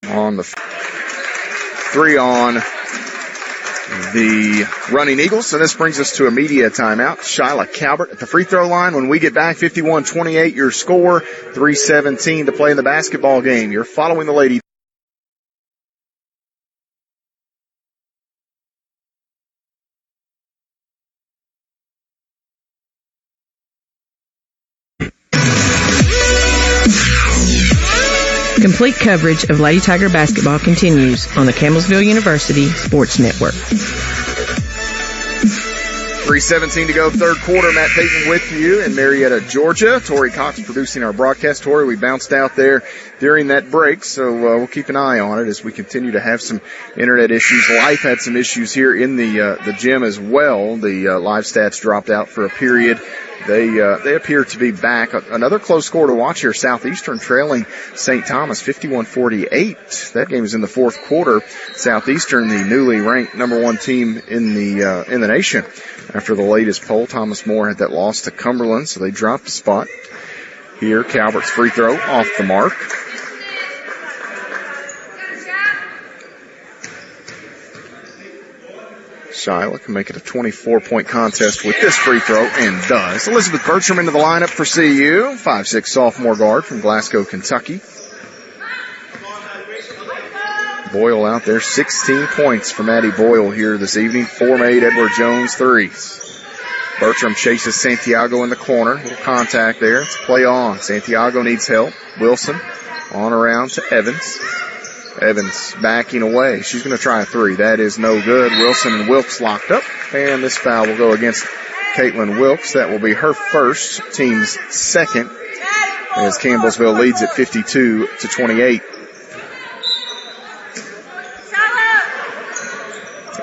On the 3 on the running Eagles. So this brings us to a media timeout. Shyla Calvert at the free throw line. When we get back, 51-28 your score, 3:17 to play in the basketball game. You're following the Lady. Complete coverage of Lady Tiger basketball continues on the Campbellsville University Sports Network. 3:17 to go, third quarter. Matt Payton with you in Marietta, Georgia. Tori Cox producing our broadcast. Tori, we bounced out there during that break, so we'll keep an eye on it as we continue to have some internet issues. Life had some issues here in the gym as well. The live stats dropped out for a period. They appear to be back. Another close score to watch here. Southeastern trailing St. Thomas 51-48. That game is in the fourth quarter. Southeastern, the newly ranked number 1 team in the nation. After the latest poll, Thomas More had that loss to Cumberland, so they dropped a spot. Here, Calvert's free throw off the mark. Shyla can make it a 24-point contest with this free throw, and does. Elizabeth Bertram into the lineup for CU, 5'6" sophomore guard from Glasgow, Kentucky. Boyle out there, 16 points from Maddie Boyle here this evening. 4 made, Edward Jones threes. Bertram chases Santiago in the corner. Little contact there. It's play on. Santiago needs help. Wilson on around to Evans. Evans backing away. She's going to try a 3. That is no good. Wilson and Wilkes locked up. And this foul will go against Caitlin Wilkes. That will be her first, team's second, as Campbellsville leads at 52-28.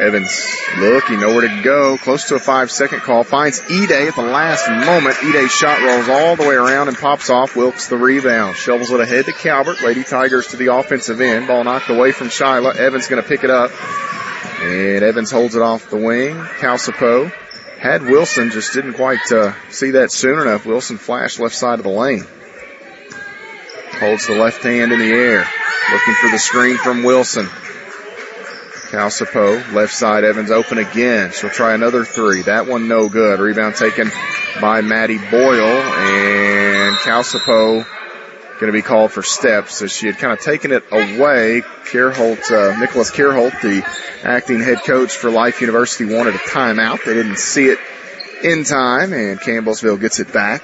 Evans looking, nowhere to go. Close to a 5-second call. Finds Ide at the last moment. Ide's shot rolls all the way around and pops off. Wilkes the rebound. Shovels it ahead to Calvert. Lady Tigers to the offensive end. Ball knocked away from Shyla. Evans going to pick it up. And Evans holds it off the wing. Calcipo had Wilson, just didn't quite see that soon enough. Wilson flashed left side of the lane. Holds the left hand in the air. Looking for the screen from Wilson. Calcipo, left side, Evans open again. She'll try another 3. That one no good. Rebound taken by Maddie Boyle, and Calcipo going to be called for steps. So she had kind of taken it away. Nicholas Kierholt, the acting head coach for Life University, wanted a timeout. They didn't see it in time, and Campbellsville gets it back.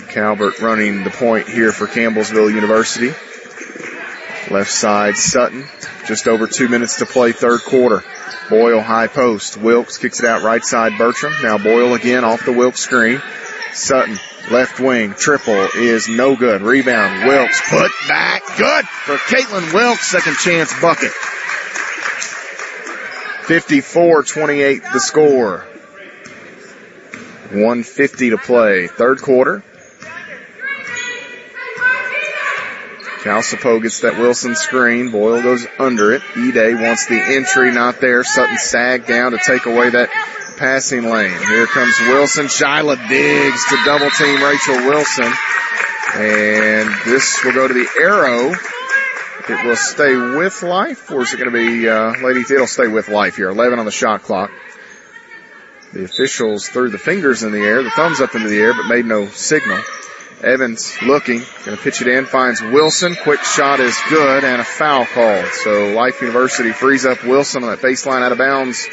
Calvert running the point here for Campbellsville University. Left side, Sutton. Just over 2 minutes to play, third quarter. Boyle high post. Wilkes kicks it out right side, Bertram. Now Boyle again off the Wilkes screen. Sutton, left wing, triple is no good. Rebound, Wilkes put back. Good for Caitlin Wilkes, second chance bucket. 54-28 the score. 1:50 to play, third quarter. Calcipo gets that Wilson screen. Boyle goes under it. Ide wants the entry, not there. Sutton sagged down to take away that passing lane. Here comes Wilson. Shyla digs to double team Rachel Wilson. And this will go to the arrow. It will stay with Life, or is it going to be, ladies, it'll stay with Life here. 11 on the shot clock. The officials threw the fingers in the air, the thumbs up into the air, but made no signal. Evans looking, going to pitch it in, finds Wilson. Quick shot is good, and a foul called. So Life University frees up Wilson on that baseline out of bounds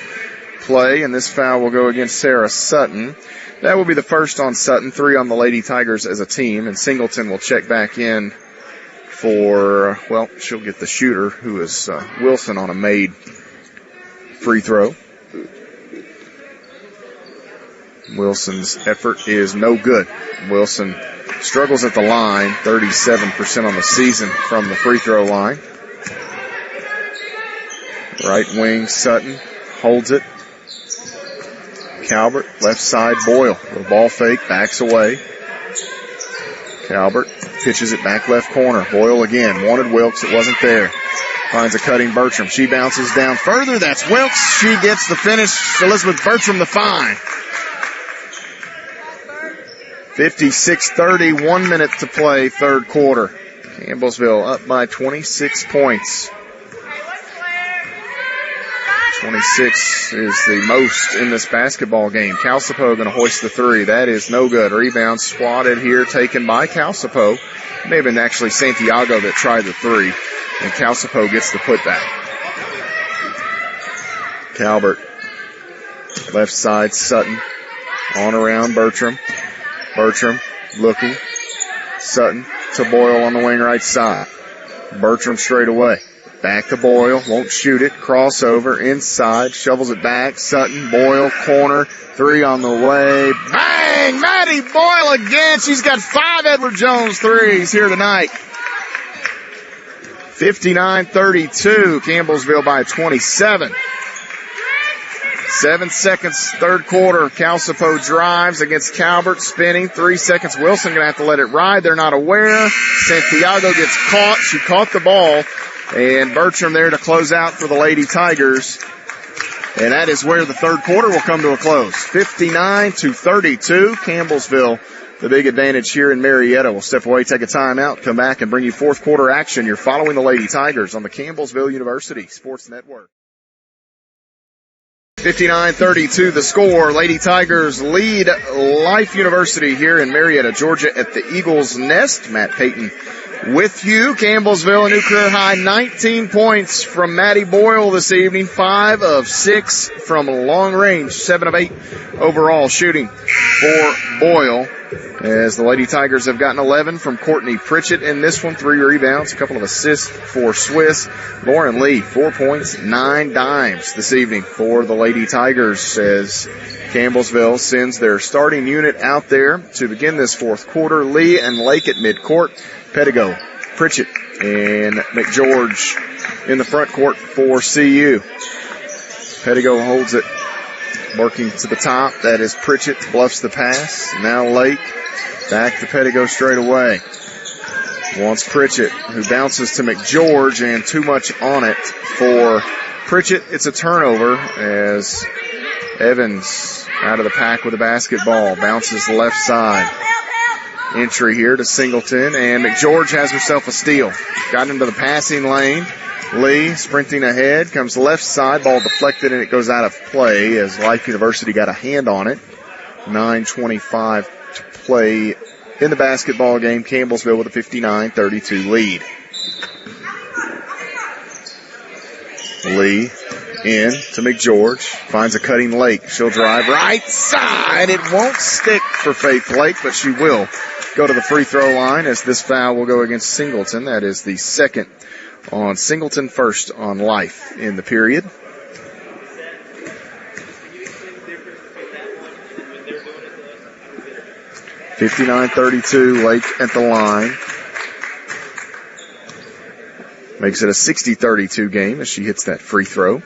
play, and this foul will go against Sarah Sutton. That will be the first on Sutton, 3 on the Lady Tigers as a team, and Singleton will check back in she'll get the shooter, who is Wilson, on a made free throw. Wilson's effort is no good. Wilson struggles at the line, 37% on the season from the free throw line. Right wing, Sutton holds it. Calvert, left side, Boyle. The ball fake, backs away. Calvert pitches it back left corner. Boyle again, wanted Wilkes, it wasn't there. Finds a cutting Bertram. She bounces down further, that's Wilkes. She gets the finish. Elizabeth Bertram the find. 56-30, 1 minute to play, third quarter. Campbellsville up by 26 points. 26 is the most in this basketball game. Calcipo going to hoist the three. That is no good. Rebound swatted here, taken by Calcipo. It may have been actually Santiago that tried the three, and Calcipo gets the putback. Calvert, left side, Sutton, on around Bertram. Bertram looking. Sutton to Boyle on the wing right side. Bertram straight away. Back to Boyle. Won't shoot it. Crossover inside. Shovels it back. Sutton, Boyle, corner. Three on the way. Bang! Maddie Boyle again. She's got 5 Edward Jones threes here tonight. 59-32. Campbellsville by 27. 7 seconds, third quarter. Calcipo drives against Calvert, spinning. 3 seconds. Wilson going to have to let it ride. They're not aware. Santiago gets caught. She caught the ball. And Bertram there to close out for the Lady Tigers. And that is where the third quarter will come to a close. 59-32. Campbellsville, the big advantage here in Marietta. We'll step away, take a timeout, come back and bring you fourth quarter action. You're following the Lady Tigers on the Campbellsville University Sports Network. 59-32 the score. Lady Tigers lead Life University here in Marietta, Georgia at the Eagles Nest. Matt Payton with you. Campbellsville, a new career high, 19 points from Maddie Boyle this evening. 5 of 6 from long range, 7 of 8 overall shooting for Boyle. As the Lady Tigers have gotten 11 from Courtney Pritchett in this one, 3 rebounds, a couple of assists for Swiss. Lauren Lee, 4 points, 9 dimes this evening for the Lady Tigers, as Campbellsville sends their starting unit out there to begin this fourth quarter. Lee and Lake at midcourt. Pedigo, Pritchett, and McGeorge in the front court for CU. Pedigo holds it, working to the top. That is Pritchett, bluffs the pass. Now Lake, back to Pedigo straight away. Wants Pritchett, who bounces to McGeorge, and too much on it for Pritchett. It's a turnover as Evans out of the pack with the basketball. Bounces left side. Entry here to Singleton, and McGeorge has herself a steal. Got into the passing lane. Lee sprinting ahead, comes left side, ball deflected, and it goes out of play as Life University got a hand on it. 9:25 to play in the basketball game. Campbellsville with a 59-32 lead. Lee in to McGeorge, finds a cutting Lake. She'll drive right side. It won't stick for Faith Lake, but she will go to the free throw line as this foul will go against Singleton. That is the second on Singleton, first on Life in the period. (59-32) Lake at the line. Makes it a 60-32 game as she hits that free throw.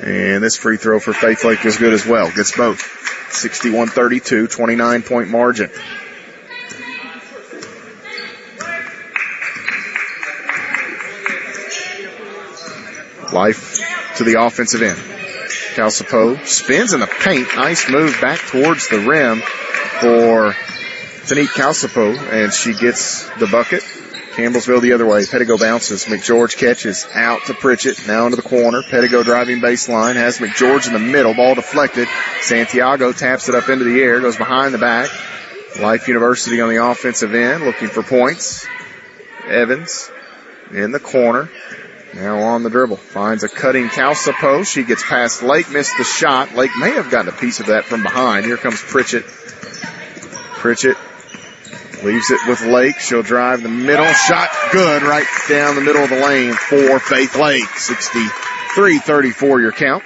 And this free throw for Faith Lake is good as well. Gets both. 61-32, 29-point margin. Life to the offensive end. Calcipo spins in the paint. Nice move back towards the rim for Tanique Calcipo, and she gets the bucket. Campbellsville the other way. Pedigo bounces. McGeorge catches out to Pritchett. Now into the corner. Pedigo driving baseline. Has McGeorge in the middle. Ball deflected. Santiago taps it up into the air. Goes behind the back. Life University on the offensive end looking for points. Evans in the corner. Now on the dribble. Finds a cutting Calcipo. She gets past Lake. Missed the shot. Lake may have gotten a piece of that from behind. Here comes Pritchett. Pritchett Leaves it with Lake. She'll drive the middle. Shot good right down the middle of the lane for Faith Lake. 63-34 your count.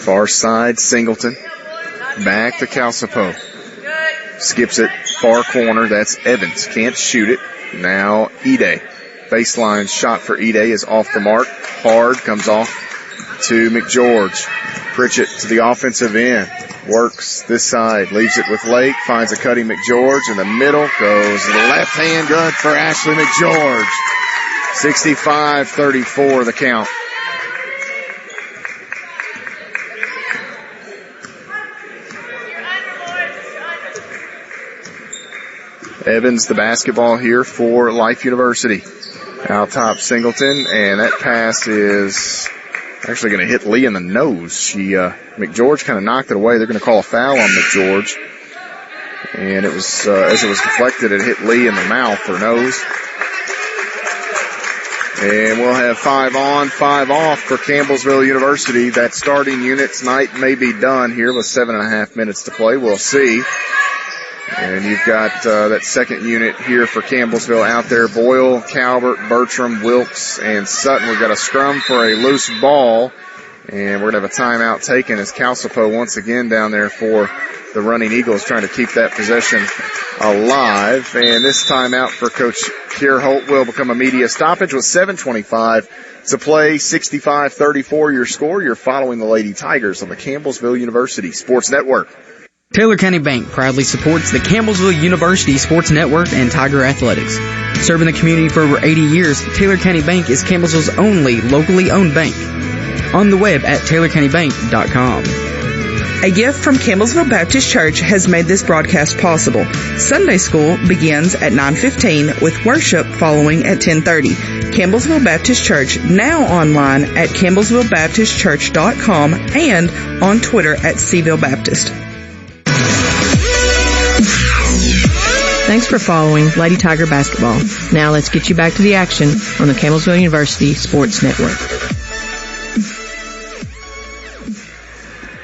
Far side, Singleton. Back to Calcipo. Skips it, far corner. That's Evans. Can't shoot it. Now Ide. Baseline shot for Ide is off the mark. Hard comes off to McGeorge. Pritchett to the offensive end. Works this side. Leaves it with Lake. Finds a cutting McGeorge in the middle. Goes to the left hand. Good for Ashley McGeorge. 65-34 the count. Evans the basketball here for Life University. Out top Singleton, and that pass is actually going to hit Lee in the nose. McGeorge kind of knocked it away. They're going to call a foul on McGeorge. And it was, as it was deflected, it hit Lee in the mouth or nose. And we'll have 5 on, 5 off for Campbellsville University. That starting unit's night may be done here with 7.5 minutes to play. We'll see. And you've got that second unit here for Campbellsville out there. Boyle, Calvert, Bertram, Wilkes, and Sutton. We've got a scrum for a loose ball. And we're going to have a timeout taken as Calcipo once again down there for the Running Eagles, trying to keep that possession alive. And this timeout for Coach Kier Holt will become a media stoppage with 7:25 to play. 65-34 your score. You're following the Lady Tigers on the Campbellsville University Sports Network. Taylor County Bank proudly supports the Campbellsville University Sports Network and Tiger Athletics. Serving the community for over 80 years, Taylor County Bank is Campbellsville's only locally owned bank. On the web at taylorcountybank.com. A gift from Campbellsville Baptist Church has made this broadcast possible. Sunday school begins at 9:15 with worship following at 10:30. Campbellsville Baptist Church, now online at campbellsvillebaptistchurch.com and on Twitter at Seville Baptist. Thanks for following Lady Tiger basketball. Now let's get you back to the action on the Campbellsville University Sports Network.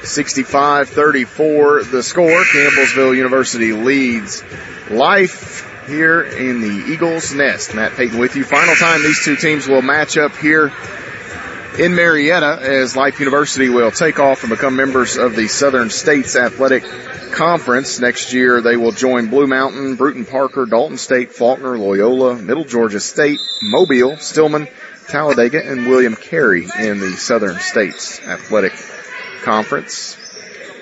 65-34 the score. Campbellsville University leads Life here in the Eagles' Nest. Matt Payton with you. Final time these two teams will match up here in Marietta as Life University will take off and become members of the Southern States Athletic Conference. Next year they will join Blue Mountain, Bruton Parker, Dalton State, Faulkner, Loyola, Middle Georgia State, Mobile, Stillman, Talladega, and William Carey in the Southern States Athletic Conference.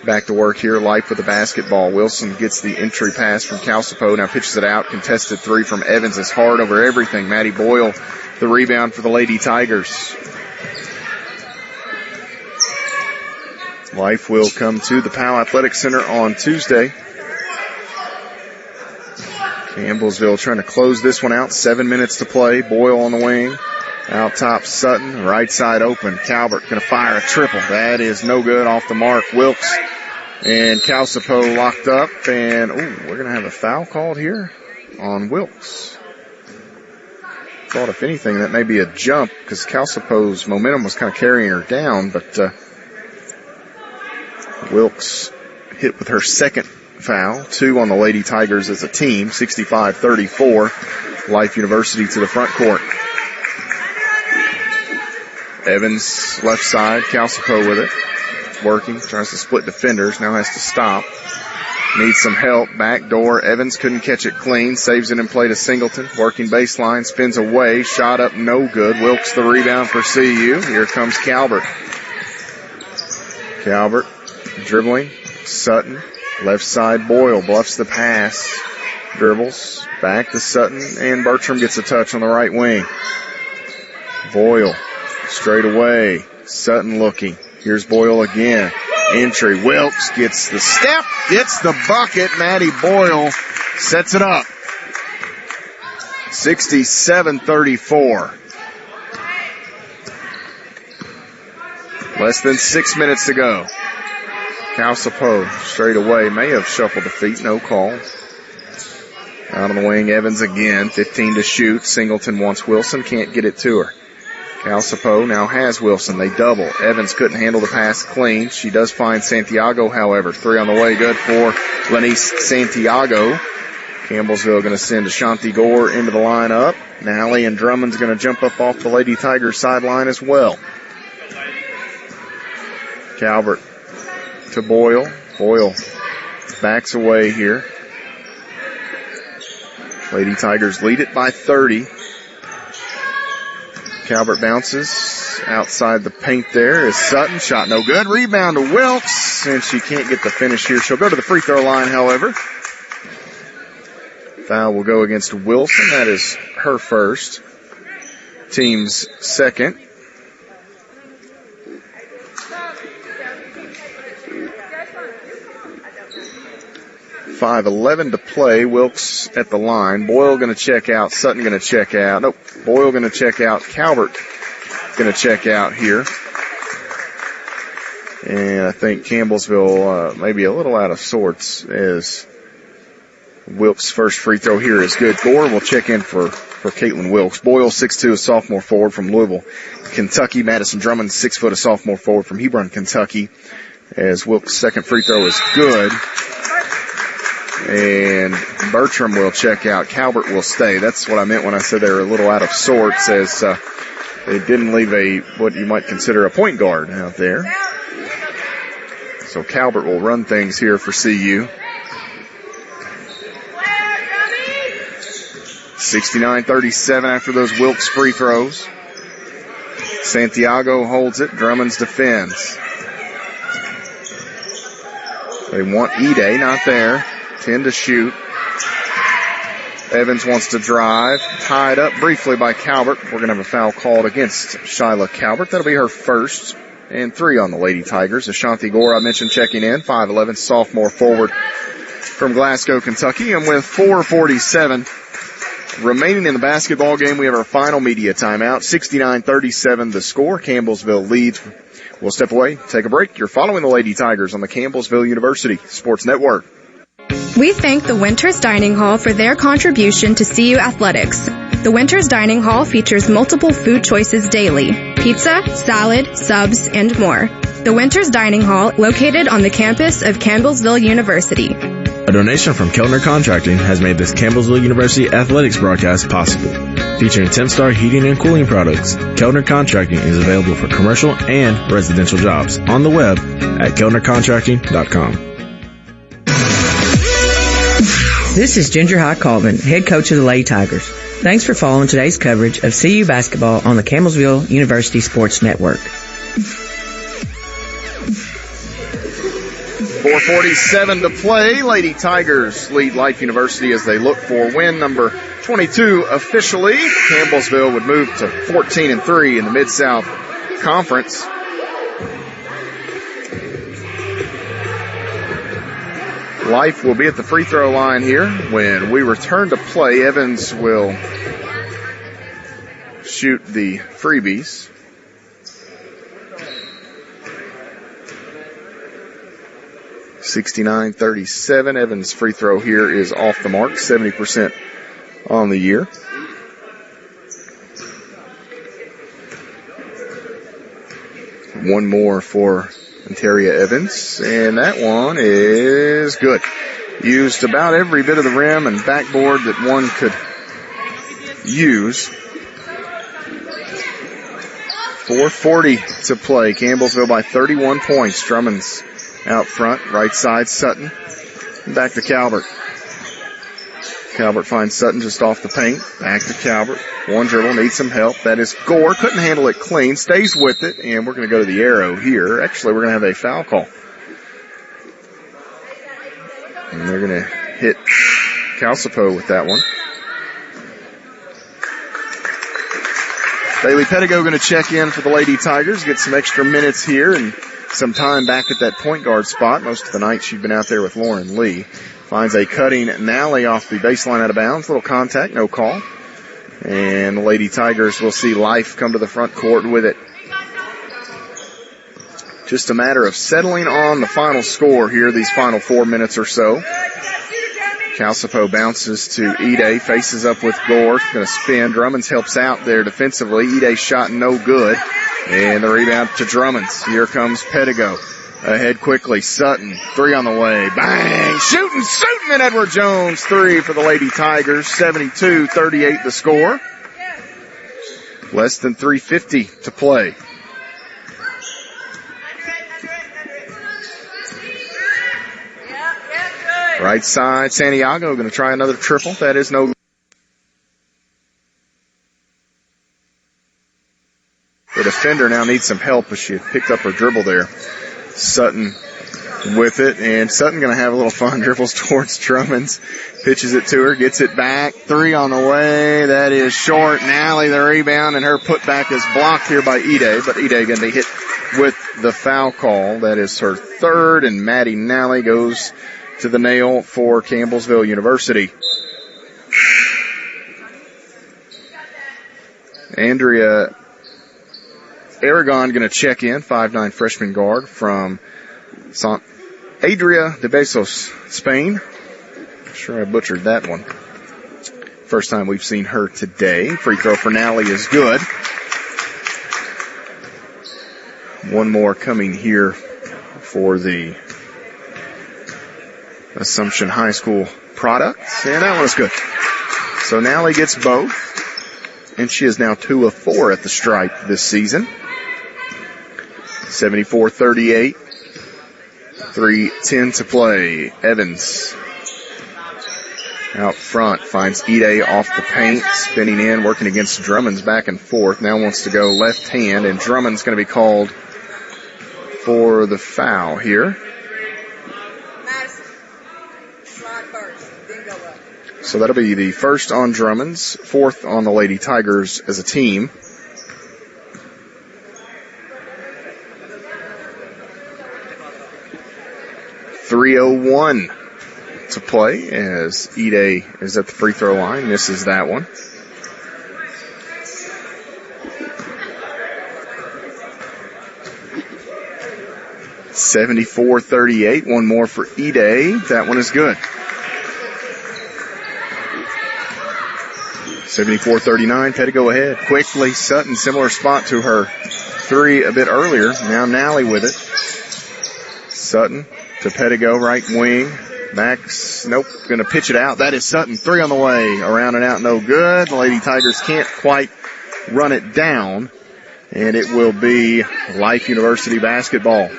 Back to work here, Life with the basketball. Wilson gets the entry pass from Calcipo, now pitches it out. Contested three from Evans is hard over everything. Maddie Boyle, the rebound for the Lady Tigers. Life will come to the Powell Athletic Center on Tuesday. Campbellsville trying to close this one out. 7 minutes to play. Boyle on the wing. Out top Sutton. Right side open. Calvert going to fire a triple. That is no good. Off the mark. Wilkes and Calcipo locked up. And, we're going to have a foul called here on Wilkes. Thought, if anything, that may be a jump because Calcipo's momentum was kind of carrying her down, but Wilkes hit with her second foul. 2 on the Lady Tigers as a team. 65-34. Life University to the front court. Evans left side. Calcipo with it. Working. Tries to split defenders. Now has to stop. Needs some help. Back door. Evans couldn't catch it clean. Saves it in play to Singleton. Working baseline. Spins away. Shot up. No good. Wilkes the rebound for CU. Here comes Calvert. Calvert dribbling. Sutton. Left side. Boyle bluffs the pass. Dribbles. Back to Sutton. And Bertram gets a touch on the right wing. Boyle. Straight away. Sutton looking. Here's Boyle again. Entry. Wilkes gets the step. Gets the bucket. Maddie Boyle sets it up. 67-34. Less than 6 minutes to go. Calcipo straight away. May have shuffled the feet. No call. Out on the wing, Evans again, 15 to shoot. Singleton wants Wilson, can't get it to her. Calcipo now has Wilson. They double. Evans couldn't handle the pass clean. She does find Santiago, however. 3 on the way, good for Lenice Santiago. Campbellsville going to send Ashanti Gore into the lineup. Nally and Drummond's going to jump up off the Lady Tigers sideline as well. Calvert to Boyle. Boyle backs away here. Lady Tigers lead it by 30. Calvert bounces outside the paint there is Sutton. Shot no good. Rebound to Wilkes, and she can't get the finish here. She'll go to the free throw line, however. Foul will go against Wilson. That is her first. Team's second. .5:11 to play. Wilkes at the line. Boyle going to check out. Sutton going to check out. Nope. Boyle going to check out. Calvert going to check out here. And I think Campbellsville may be a little out of sorts as Wilkes' first free throw here is good. Gore will check in for Caitlin Wilkes. Boyle, 6'2", a sophomore forward from Louisville, Kentucky. Madison Drummond, 6 foot, a sophomore forward from Hebron, Kentucky. As Wilkes' second free throw is good. And Bertram will check out. Calvert will stay. That's what I meant when I said they were a little out of sorts, as they didn't leave what you might consider a point guard out there. So Calvert will run things here for CU. 69-37 after those Wilkes free throws. Santiago holds it. Drummond's defends. They want Ide, not there. 10 to shoot. Evans wants to drive. Tied up briefly by Calvert. We're going to have a foul called against Shyla Calvert. That'll be her first. And 3 on the Lady Tigers. Ashanti Gore, I mentioned, checking in. 5'11", sophomore forward from Glasgow, Kentucky. And with 4:47 remaining in the basketball game, we have our final media timeout. 69-37 the score. Campbellsville leads. We'll step away, take a break. You're following the Lady Tigers on the Campbellsville University Sports Network. We thank the Winters Dining Hall for their contribution to CU Athletics. The Winters Dining Hall features multiple food choices daily: pizza, salad, subs, and more. The Winters Dining Hall, located on the campus of Campbellsville University. A donation from Keltner Contracting has made this Campbellsville University athletics broadcast possible. Featuring 10-star heating and cooling products, Keltner Contracting is available for commercial and residential jobs on the web at keltnercontracting.com. This is Ginger High Colvin, head coach of the Lady Tigers. Thanks for following today's coverage of CU basketball on the Campbellsville University Sports Network. 4:47 to play. Lady Tigers lead Life University as they look for win number 22 officially. Campbellsville would move to 14-3 in the Mid-South Conference. Life will be at the free throw line here. When we return to play, Evans will shoot the freebies. .69-37. Evans' free throw here is off the mark, 70% on the year. One more for Ontaria Evans, and that one is good. Used about every bit of the rim and backboard that one could use. 4:40 to play. Campbellsville by 31 points. Drummond's out front, right side, Sutton. Back to Calvert. Calvert finds Sutton just off the paint. Back to Calvert. One dribble, needs some help. That is Gore. Couldn't handle it clean. Stays with it, and we're going to go to the arrow here. Actually, we're going to have a foul call. And they're going to hit Calcipo with that one. Bailey Pettigo going to check in for the Lady Tigers, get some extra minutes here and some time back at that point guard spot. Most of the night she'd been out there with Lauren Lee. Finds a cutting Nally off the baseline out of bounds. Little contact, no call. And the Lady Tigers will see Life come to the front court with it. Just a matter of settling on the final score here, these final 4 minutes or so. Calcipo bounces to Ide, faces up with Gore, going to spin. Drummonds helps out there defensively. Ide's shot no good. And the rebound to Drummonds. Here comes Pedigo. Ahead quickly. Sutton, 3 on the way. Bang! Shooting, and Edward Jones, 3 for the Lady Tigers. 72-38 the score. Less than 3:50 to play. Right side, Santiago going to try another triple. That is no. The defender now needs some help as she picked up her dribble there. Sutton with it, and Sutton going to have a little fun. Dribbles towards Drummonds, pitches it to her, gets it back. 3 on the way. That is short. Nally the rebound, and her putback is blocked here by Ide, but Ide going to be hit with the foul call. That is her third, and Maddie Nally goes to the nail for Campbellsville University. Andrea Aragon going to check in, 5'9" freshman guard from Adria de Besos, Spain. I'm sure I butchered that one. First time we've seen her today. Free throw for Nally is good. One more coming here for the Assumption High School products, and that one is good. So Nally gets both, and she is now 2 of 4 at the stripe this season. 74-38, 3:10 to play. Evans out front finds Ide off the paint, spinning in, working against Drummonds back and forth. Now wants to go left hand, and Drummond's going to be called for the foul here. So that'll be the first on Drummonds, fourth on the Lady Tigers as a team. .301 to play as Ide is at the free throw line, misses that one. .74-38, one more for Ide. That one is good. 74-39, Pedigo ahead. Quickly, Sutton, similar spot to her 3 a bit earlier. Now Nally with it. Sutton to Pedigo, right wing. Max, nope, going to pitch it out. That is Sutton, 3 on the way. Around and out, no good. The Lady Tigers can't quite run it down. And it will be Life University basketball.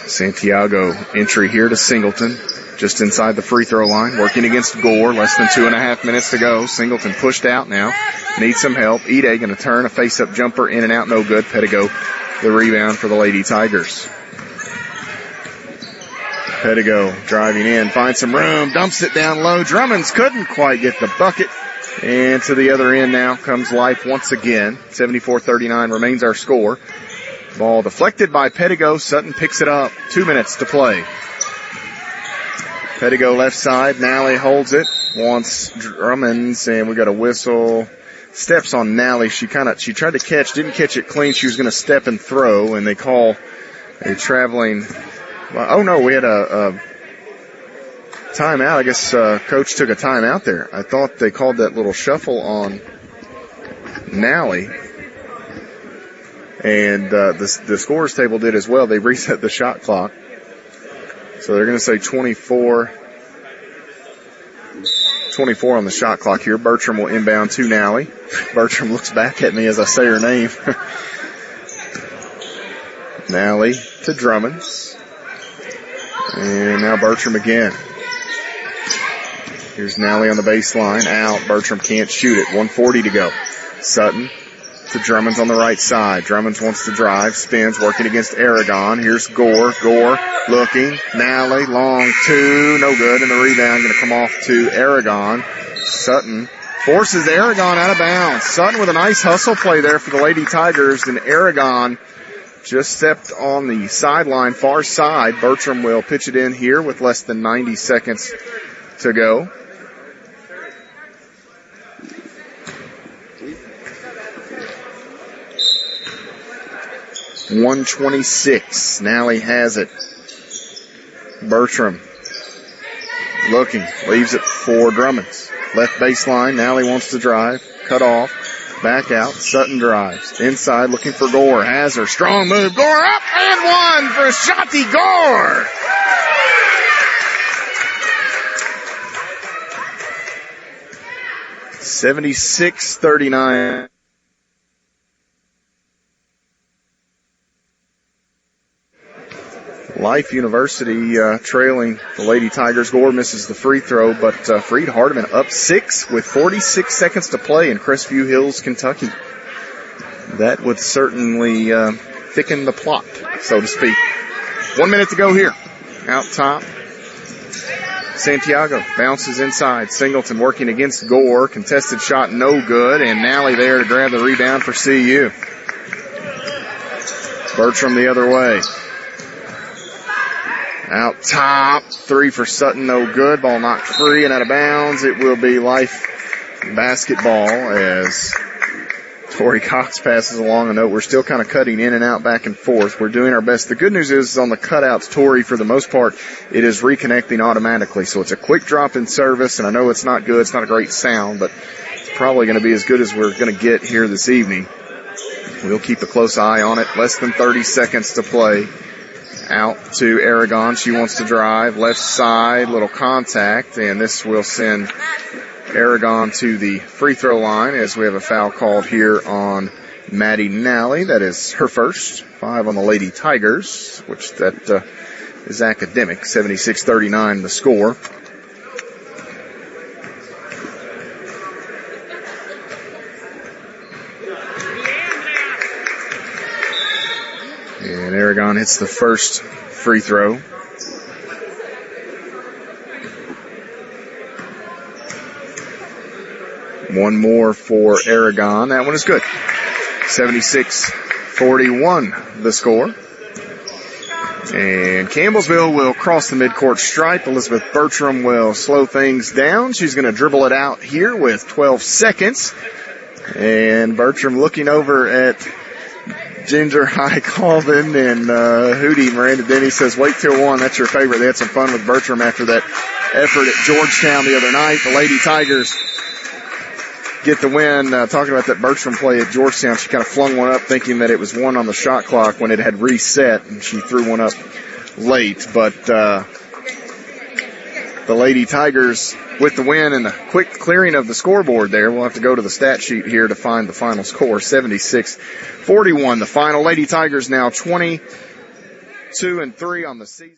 Santiago entry here to Singleton, just inside the free throw line, working against Gore. Less than 2.5 minutes to go. Singleton pushed out now, needs some help. Ide going to turn a face-up jumper, in and out, no good. Pedigo, the rebound for the Lady Tigers. Pedigo driving in, finds some room, dumps it down low. Drummonds couldn't quite get the bucket. And to the other end now comes Life once again. 74-39 remains our score. Ball deflected by Pedigo. Sutton picks it up. 2 minutes to play. Pedigo left side. Nally holds it. Wants Drummonds, and we got a whistle. Steps on Nally. She tried to catch, didn't catch it clean. She was going to step and throw, and they call a traveling. Oh no, we had a timeout. I guess coach took a timeout there. I thought they called that little shuffle on Nally. And the scores table did as well. They reset the shot clock. So they're going to say 24 on the shot clock here. Bertram will inbound to Nally. Bertram looks back at me as I say her name. Nally to Drummonds. And now Bertram again. Here's Nally on the baseline. Out. Bertram can't shoot it. 1:40 to go. Sutton to Drummonds on the right side. Drummonds wants to drive, spins, working against Aragon. Here's Gore. Gore looking. Nally, long 2, no good, and the rebound going to come off to Aragon. Sutton forces Aragon out of bounds. Sutton with a nice hustle play there for the Lady Tigers, and Aragon just stepped on the sideline, far side. Bertram will pitch it in here with less than 90 seconds to go. 126. Nally has it. Bertram looking, leaves it for Drummonds. Left baseline, Nally wants to drive, cut off, back out, Sutton drives. Inside looking for Gore, has her, strong move, Gore up and one for Shanti Gore! (76-39). Life University trailing the Lady Tigers. Gore misses the free throw, but Freed Hardeman up 6 with 46 seconds to play in Crestview Hills, Kentucky. That would certainly thicken the plot, so to speak. 1 minute to go here. Out top. Santiago bounces inside. Singleton working against Gore. Contested shot no good, and Nally there to grab the rebound for CU. Bertram the other way. Out top, 3 for Sutton, no good. Ball knocked free and out of bounds. It will be Life basketball as Tori Cox passes along a note. We're still kind of cutting in and out, back and forth. We're doing our best. The good news is on the cutouts, Tori, for the most part, it is reconnecting automatically. So it's a quick drop in service, and I know it's not good. It's not a great sound, but it's probably going to be as good as we're going to get here this evening. We'll keep a close eye on it. Less than 30 seconds to play. Out to Aragon. She wants to drive. Left side, little contact, and this will send Aragon to the free throw line as we have a foul called here on Maddie Nally. That is her first. 5 on the Lady Tigers, which that is academic. 76-39 the score. And Aragon hits the first free throw. One more for Aragon. That one is good. 76-41 the score. And Campbellsville will cross the midcourt stripe. Elizabeth Bertram will slow things down. She's going to dribble it out here with 12 seconds. And Bertram looking over at Ginger High Colvin and Hootie. Miranda Denny says, wait till 1. That's your favorite. They had some fun with Bertram after that effort at Georgetown the other night. The Lady Tigers get the win. Talking about that Bertram play at Georgetown, she kind of flung one up thinking that it was 1 on the shot clock when it had reset, and she threw one up late. But the Lady Tigers with the win and the quick clearing of the scoreboard there. We'll have to go to the stat sheet here to find the final score. 76-41 the final. Lady Tigers now 22-3 on the season.